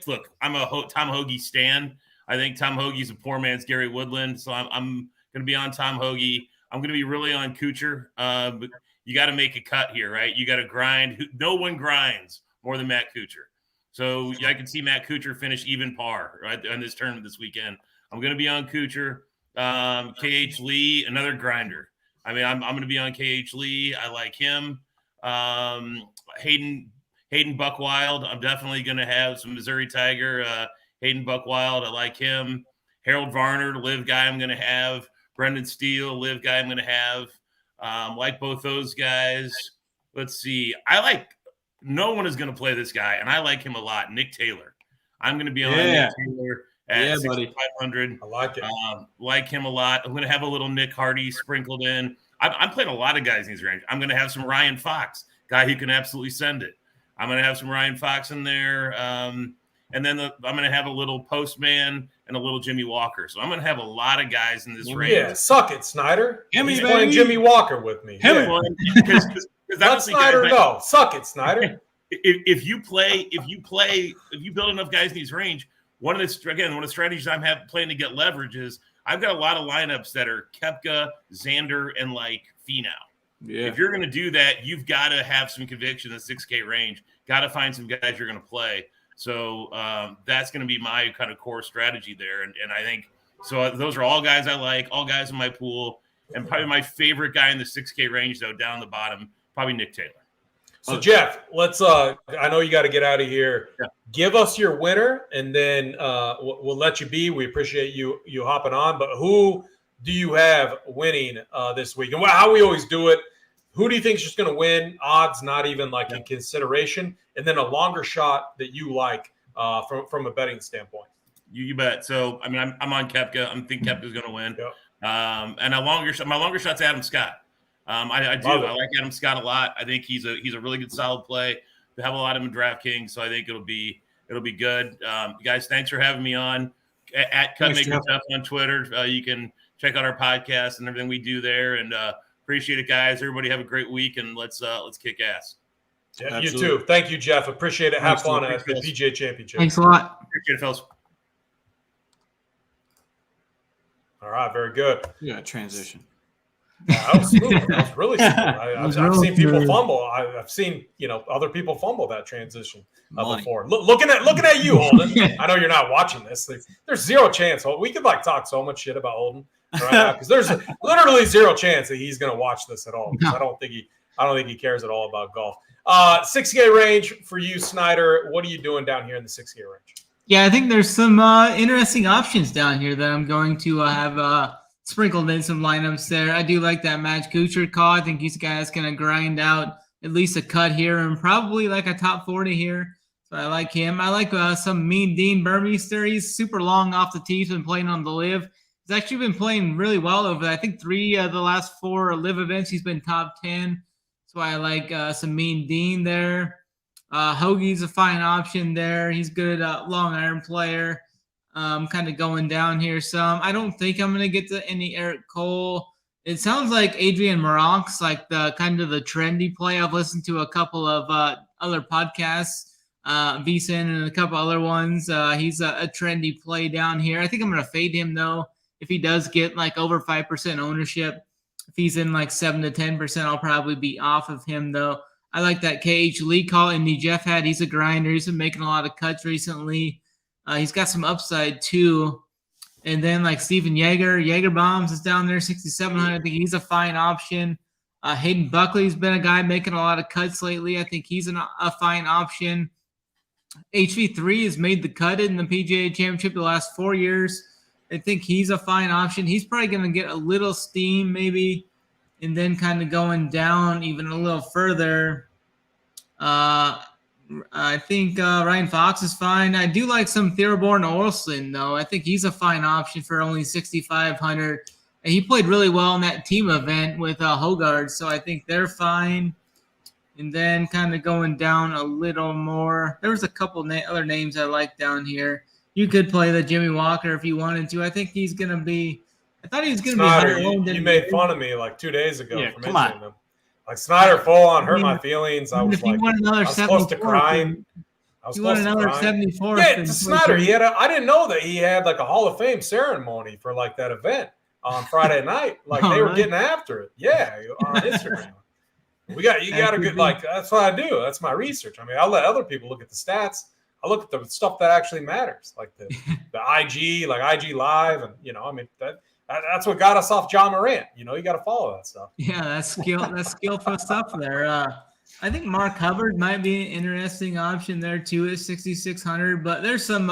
Look, I'm a Tom Hoagie stan. I think Tom Hoagie's a poor man's Gary Woodland, so I'm going to be on Tom Hoagie. I'm going to be really on Kuchar, but you got to make a cut here, right? You got to grind. No one grinds more than Matt Kuchar. So I can see Matt Kuchar finish even par right on this tournament this weekend. I'm going to be on Kuchar. KH Lee, another grinder. I mean, I'm going to be on KH Lee. I like him. Hayden Buckwild. I'm definitely going to have some Missouri Tiger. Hayden Buckwild. I like him. Harold Varner, live guy. I'm going to have. Brendan Steele, live guy I'm going to have. Like both those guys. Let's see. No one is going to play this guy, and I like him a lot. Nick Taylor. I'm going to be on Nick Taylor at 6,500. I like it. Like him a lot. I'm going to have a little Nick Hardy sprinkled in. I'm playing a lot of guys in these range. I'm going to have some Ryan Fox, guy who can absolutely send it. I'm going to have some Ryan Fox in there. And then I'm going to have a little Postman and a little Jimmy Walker. So I'm going to have a lot of guys in this range. Yeah, suck it, Snyder. He's playing Jimmy Walker with me. Because Let honestly, Snyder guys, know. Suck it, Snyder. if you build enough guys in these range, one of the strategies I'm playing to get leverage is I've got a lot of lineups that are Koepka, Xander, and like Finau. Yeah. If you're going to do that, you've got to have some conviction in the 6K range. Got to find some guys you're going to play. So that's going to be my kind of core strategy there. And I think so. Those are all guys I like, all guys in my pool, and probably my favorite guy in the 6K range though, down the bottom, probably Nick Taylor. So Jeff, let's. I know you got to get out of here. Yeah. Give us your winner, and then we'll let you be. We appreciate you hopping on. But who do you have winning this week? And how we always do it. Who do you think is just going to win? Odds, not even like in consideration, and then a longer shot that you like from a betting standpoint. You bet. So I mean, I'm on Koepka. I'm thinking Koepka's going to win. Yep. And my longer shot's Adam Scott. I do. I like Adam Scott a lot. I think he's a really good solid play. We have a lot of him in DraftKings, so I think it'll be good. Guys, thanks for having me on at Cutmaker Stuff on Twitter. You can check out our podcast and everything we do there. And appreciate it, guys. Everybody have a great week, and let's kick ass. Yeah, you too. Thank you, Jeff. Appreciate it. Have fun at the PGA Championship. Thanks a lot. Appreciate it, fellas. All right, very good. Yeah, transition. That was smooth. That was really smooth. I've seen people fumble. I've seen other people fumble that transition before. Looking at you, Holden. I know you're not watching this. There's zero chance. We could talk so much shit about Holden right now because there's literally zero chance that he's going to watch this at all. No. I don't think he cares at all about golf. 6K range for you, Snyder. What are you doing down here in the 6K range? Yeah, I think there's some interesting options down here that I'm going to have sprinkled in some lineups there. I do like that Matt Kuchar call. I think he's a guy that's going to grind out at least a cut here and probably like a top 40 here. So I like him. I like some Mean Dean Burmeister. He's super long off the tee. He's been playing on the live. He's actually been playing really well over, I think, 3 of the last 4 live events. He's been top 10. So I like some Mean Dean there. Hoagie's a fine option there. He's good long iron player. Kind of going down here some. I don't think I'm going to get to any Eric Cole. It sounds like Adrian Maronc's like the kind of the trendy play. I've listened to a couple of other podcasts, VSiN and a couple other ones. He's a trendy play down here. I think I'm going to fade him though. If he does get like over 5% ownership, if he's in like 7 to 10%, I'll probably be off of him though. I like that KH Lee call Indy Jeff had. He's a grinder. He's been making a lot of cuts recently. He's got some upside too. And then like Steven Jaeger Bombs is down there, 6,700. I think he's a fine option. Hayden Buckley's been a guy making a lot of cuts lately. I think he's a fine option. HV3 has made the cut in the PGA Championship the last 4 years. I think he's a fine option. He's probably going to get a little steam maybe, and then kind of going down even a little further. I think Ryan Fox is fine. I do like some Theoborn Olsen, though. I think he's a fine option for only 6,500. And he played really well in that team event with Hogard, so I think they're fine. And then kind of going down a little more. There was a couple other names I like down here. You could play the Jimmy Walker if you wanted to. I think he's going to be – I thought he was going to be higher owned than – You made fun of me like 2 days ago for mentioning him. Like Snyder full on hurt my feelings. I was like, I was close to crying. You want another 74th. Yeah, Snyder. I didn't know that he had like a Hall of Fame ceremony for like that event on Friday night. Like they were getting after it. Yeah, on Instagram. You got a good that's what I do. That's my research. I mean, I'll let other people look at the stats. I look at the stuff that actually matters, like the IG, like IG Live, and I mean that's what got us off John Morant. You got to follow that stuff. Yeah, that's skillful stuff there. I think Mark Hubbard might be an interesting option there too at 6,600. But there's some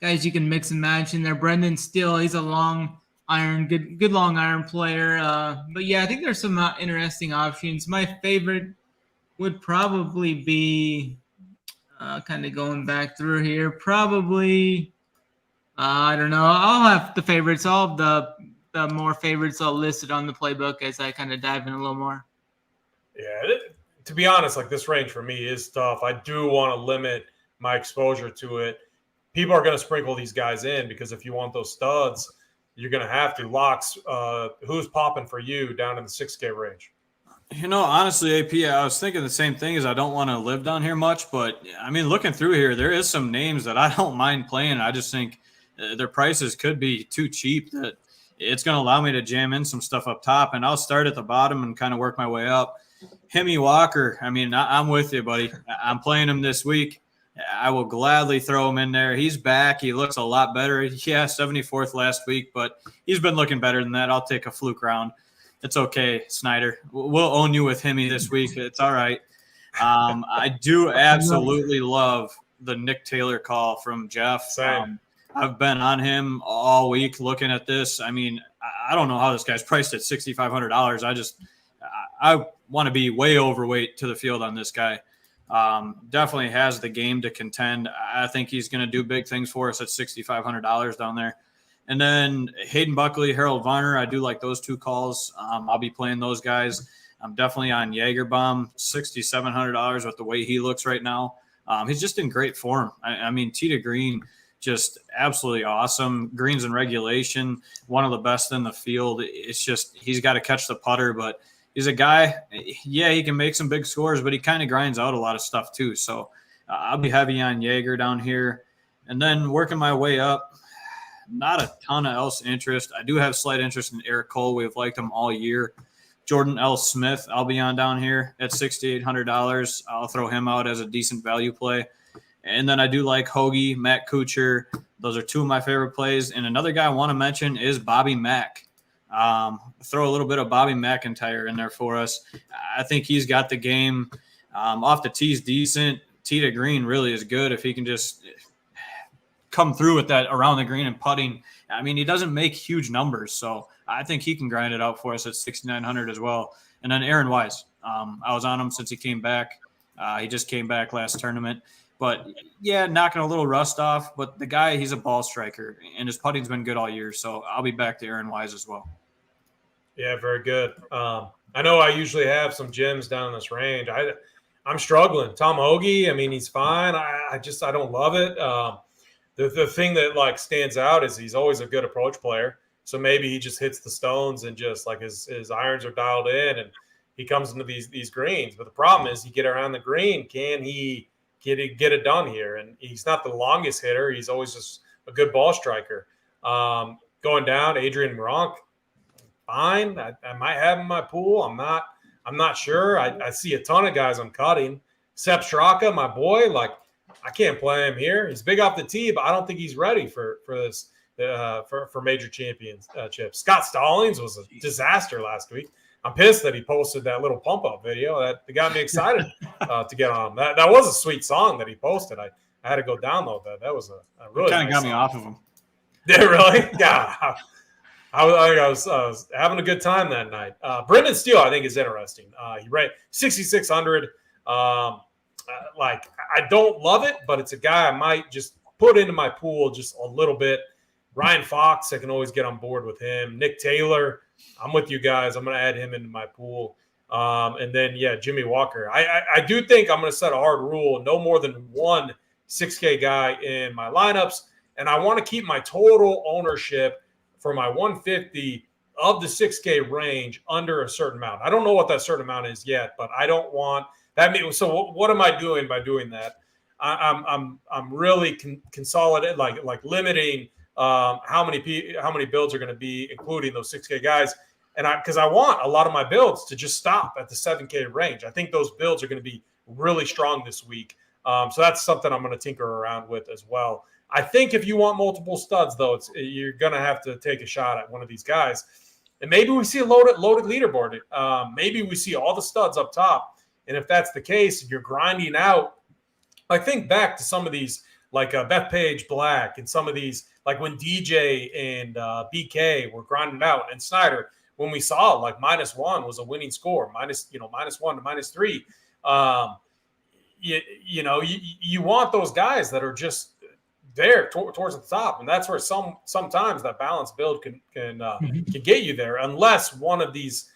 guys you can mix and match in there. Brendan Steele, he's a long iron, good long iron player. But yeah, I think there's some interesting options. My favorite would probably be kind of going back through here. Probably, I don't know. I'll have the favorites. All of the more favorites all listed on the playbook as I kind of dive in a little more. Yeah, to be honest, like this range for me is tough. I do want to limit my exposure to it. People are going to sprinkle these guys in because if you want those studs, you're going to have to. Locks, who's popping for you down in the 6K range? Honestly, AP, I was thinking the same thing. As I don't want to live down here much, but I mean, looking through here, there is some names that I don't mind playing. I just think their prices could be too cheap that it's going to allow me to jam in some stuff up top, and I'll start at the bottom and kind of work my way up. Hemi Walker, I mean, I'm with you, buddy. I'm playing him this week. I will gladly throw him in there. He's back. He looks a lot better. Yeah, 74th last week, but he's been looking better than that. I'll take a fluke round. It's okay, Snyder. We'll own you with Hemi this week. It's all right. I do absolutely love the Nick Taylor call from Jeff. I've been on him all week looking at this. I mean, I don't know how this guy's priced at $6,500. I want to be way overweight to the field on this guy. Definitely has the game to contend. I think he's going to do big things for us at $6,500 down there. And then Hayden Buckley, Harold Varner, I do like those two calls. I'll be playing those guys. I'm definitely on Jagerbaum, $6,700 with the way he looks right now. He's just in great form. I mean, tee to green, just absolutely awesome. Greens in regulation, one of the best in the field. It's just he's got to catch the putter, but he's a guy, yeah, he can make some big scores, but he kind of grinds out a lot of stuff too. So I'll be heavy on Jaeger down here. And then working my way up, not a ton of else interest. I do have slight interest in Eric Cole. We've liked him all year. Jordan L. Smith, I'll be on down here at $6,800. I'll throw him out as a decent value play. And then I do like Hoagie, Matt Kuchar. Those are two of my favorite plays. And another guy I want to mention is Bobby Mack. Throw a little bit of Bobby McIntyre in there for us. I think he's got the game. Off the tee's decent. Tee to green really is good if he can just come through with that around the green and putting. I mean, he doesn't make huge numbers, so I think he can grind it out for us at $6,900 as well. And then Aaron Wise. I was on him since he came back. He just came back last tournament. But, yeah, knocking a little rust off. But the guy, he's a ball striker, and his putting's been good all year. So I'll be back to Aaron Wise as well. Yeah, very good. I know I usually have some gems down in this range. I'm struggling. Tom Hoagie, I mean, he's fine. I don't love it. The thing that, stands out is he's always a good approach player. So maybe he just hits the stones and just, his irons are dialed in and he comes into these greens. But the problem is he get around the green. Can he get it done here? And he's not the longest hitter. He's always just a good ball striker. Going down, Adrian Meronk, fine. I might have him in my pool. I'm not sure. I see a ton of guys I'm cutting. Sepp Straka, my boy, I can't play him here. He's big off the tee, but I don't think he's ready for this for major championships. Scott Stallings was a disaster last week. I'm pissed that he posted that little pump up video that got me excited to get on. That was a sweet song that he posted. I had to go download that. That was a really kind of nice got song. me off of him. Did it really? Yeah. I was having a good time that night. Brendan Steele, I think, is interesting. He ranked 6,600. I don't love it, but it's a guy I might just put into my pool just a little bit. Ryan Fox, I can always get on board with him. Nick Taylor, I'm with you guys. I'm going to add him into my pool. And then, Jimmy Walker. I do think I'm going to set a hard rule, no more than one 6K guy in my lineups. And I want to keep my total ownership for my 150 of the 6K range under a certain amount. I don't know what that certain amount is yet, but I don't want that. So what am I doing by doing that? I'm really consolidating, like limiting how many builds are going to be, including those 6K guys. And because I want a lot of my builds to just stop at the 7K range. I think those builds are going to be really strong this week. So that's something I'm going to tinker around with as well. I think if you want multiple studs, though, you're going to have to take a shot at one of these guys. And maybe we see a loaded leaderboard. Maybe we see all the studs up top. And if that's the case, you're grinding out. I think back to some of these, like Bethpage Black and some of these, like when DJ and BK were grinding out, and Snyder, when we saw -1 was a winning score, -1 to -3. You want those guys that are just there towards the top, and that's where sometimes that balanced build can get you there, unless one of these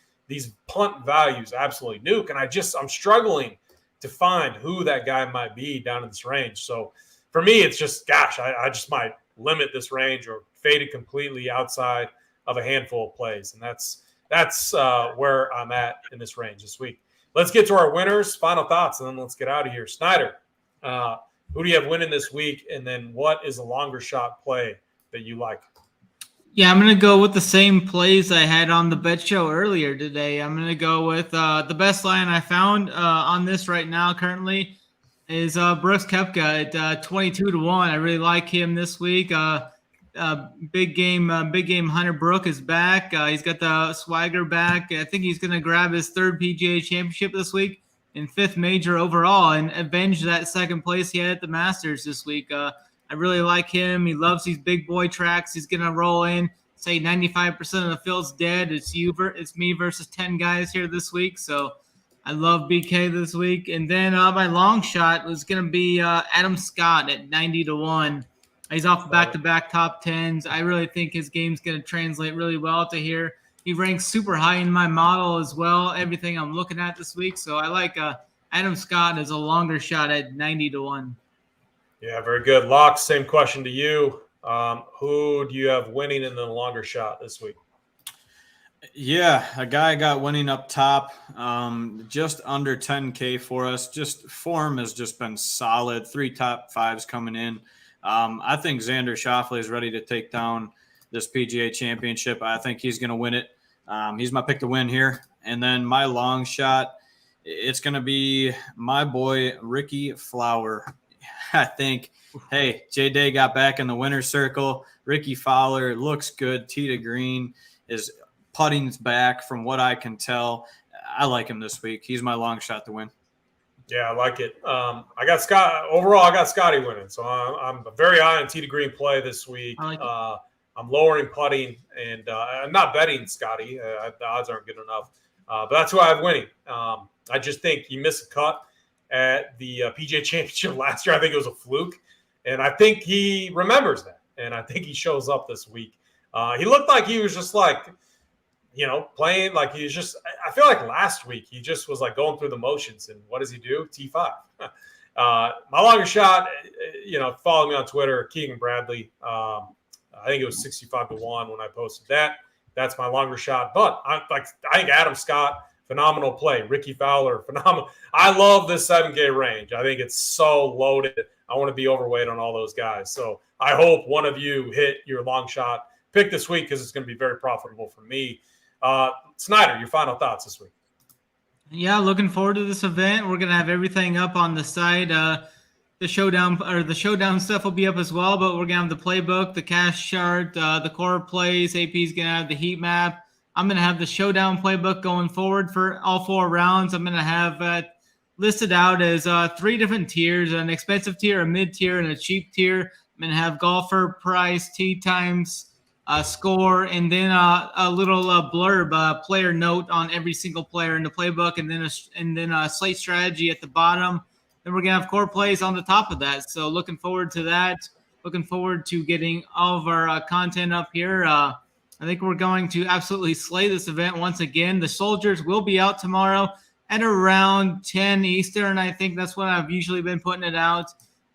punt values absolutely nuke. And I'm struggling to find who that guy might be down in this range. So for me, it's just, I just might limit this range or fade it completely outside of a handful of plays. And that's that's where I'm at in this range this week. Let's get to our winners, final thoughts, and then let's get out of here. Snyder, who do you have winning this week? And then what is a longer shot play that you like? Yeah, I'm going to go with the same plays I had on the bet show earlier today. I'm going to go with the best line I found on this right now currently is Brooks Koepka at 22-1. I really like him this week. Big game Hunter Brook is back. He's got the swagger back. I think he's going to grab his third PGA championship this week and fifth major overall and avenge that second place he had at the Masters this week. I really like him. He loves these big boy tracks. He's going to roll in, say 95% of the field's dead. It's me versus 10 guys here this week. So I love BK this week. And then my long shot was going to be Adam Scott at 90-1. He's off back-to-back top 10s. I really think his game's going to translate really well to here. He ranks super high in my model as well, everything I'm looking at this week. So I like Adam Scott as a longer shot at 90-1. Yeah, very good. Locks, same question to you. Who do you have winning in the longer shot this week? Yeah, a guy got winning up top, just under 10K for us. Just form has just been solid. 3 top 5s coming in. I think Xander Schauffele is ready to take down this PGA championship. I think he's going to win it. He's my pick to win here. And then my long shot, it's going to be my boy, Ricky Fowler. I think, hey, J-Day got back in the winner's circle. Ricky Fowler looks good. Tee to green. His putting's back from what I can tell. I like him this week. He's my long shot to win. Yeah, I like it. I got Scott. Overall, I got Scotty winning. So I'm very high on tee to green play this week. I like it. I'm lowering putting, and I'm not betting Scotty. The odds aren't good enough. But that's who I have winning. I just think he missed a cut at the PGA Championship last year. I think it was a fluke, and I think he remembers that, and I think he shows up this week. He looked like he was just like, playing like he was just – I feel like last week he just was like going through the motions, and what does he do? T5. My longer shot, follow me on Twitter, Keegan Bradley. I think it was 65-1 when I posted that. That's my longer shot. But I think Adam Scott – phenomenal play. Ricky Fowler, phenomenal. I love this 7K range. I think it's so loaded. I want to be overweight on all those guys. So I hope one of you hit your long shot pick this week because it's going to be very profitable for me. Snyder, your final thoughts this week. Yeah, looking forward to this event. We're going to have everything up on the site. The showdown stuff will be up as well, but we're going to have the playbook, the cash chart, the core plays. AP's going to have the heat map. I'm going to have the showdown playbook going forward for all 4 rounds. I'm going to have listed out as 3 different tiers, an expensive tier, a mid tier, and a cheap tier. I'm going to have golfer, price, tee times, score, and then a little blurb, player note on every single player in the playbook, and then a slate strategy at the bottom. Then we're going to have core plays on the top of that. So looking forward to that. Looking forward to getting all of our content up here. I think we're going to absolutely slay this event once again. The Soldiers will be out tomorrow at around 10 Eastern. I think that's when I've usually been putting it out.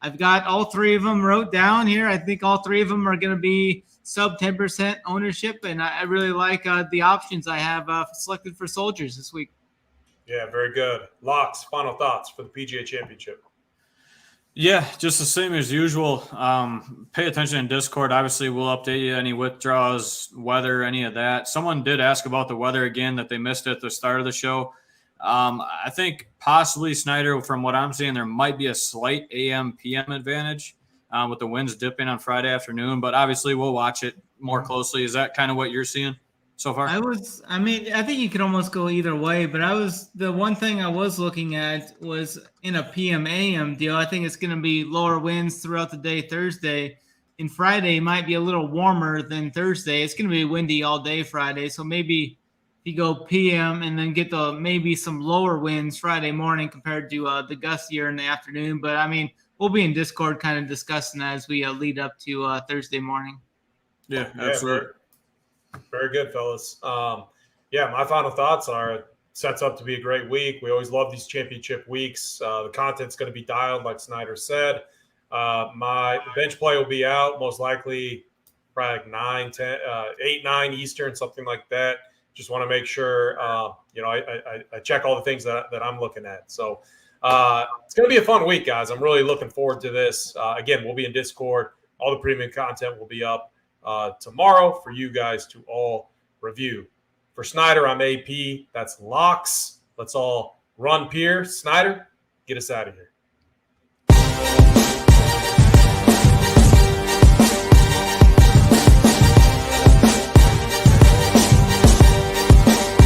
I've got all 3 of them wrote down here. I think all 3 of them are going to be sub 10% ownership, and I really like the options I have selected for Soldiers this week. Yeah, very good. Locks, final thoughts for the PGA Championship. Yeah, just the same as usual. Pay attention in Discord. Obviously, we'll update you any withdrawals, weather, any of that. Someone did ask about the weather again that they missed at the start of the show. I think possibly, Snyder, from what I'm seeing, there might be a slight AM/PM advantage with the winds dipping on Friday afternoon. But obviously, we'll watch it more closely. Is that kind of what you're seeing so far? I think you could almost go either way, but the one thing I was looking at was in a PM/AM deal. I think it's going to be lower winds throughout the day Thursday, and Friday might be a little warmer than Thursday. It's going to be windy all day Friday, so maybe if you go PM and then get maybe some lower winds Friday morning compared to the gustier in the afternoon. But we'll be in Discord kind of discussing that as we lead up to Thursday morning. Yeah, absolutely. Very good, fellas. My final thoughts are it sets up to be a great week. We always love these championship weeks. The content's going to be dialed, like Snyder said. My bench play will be out, most likely probably like 8, 9 Eastern, something like that. Just want to make sure, I check all the things that I'm looking at. So it's going to be a fun week, guys. I'm really looking forward to this. Again, we'll be in Discord. All the premium content will be up tomorrow for you guys to all review. For Snyder, I'm AP. That's Locks. Let's all run Pier. Snyder, get us out of here.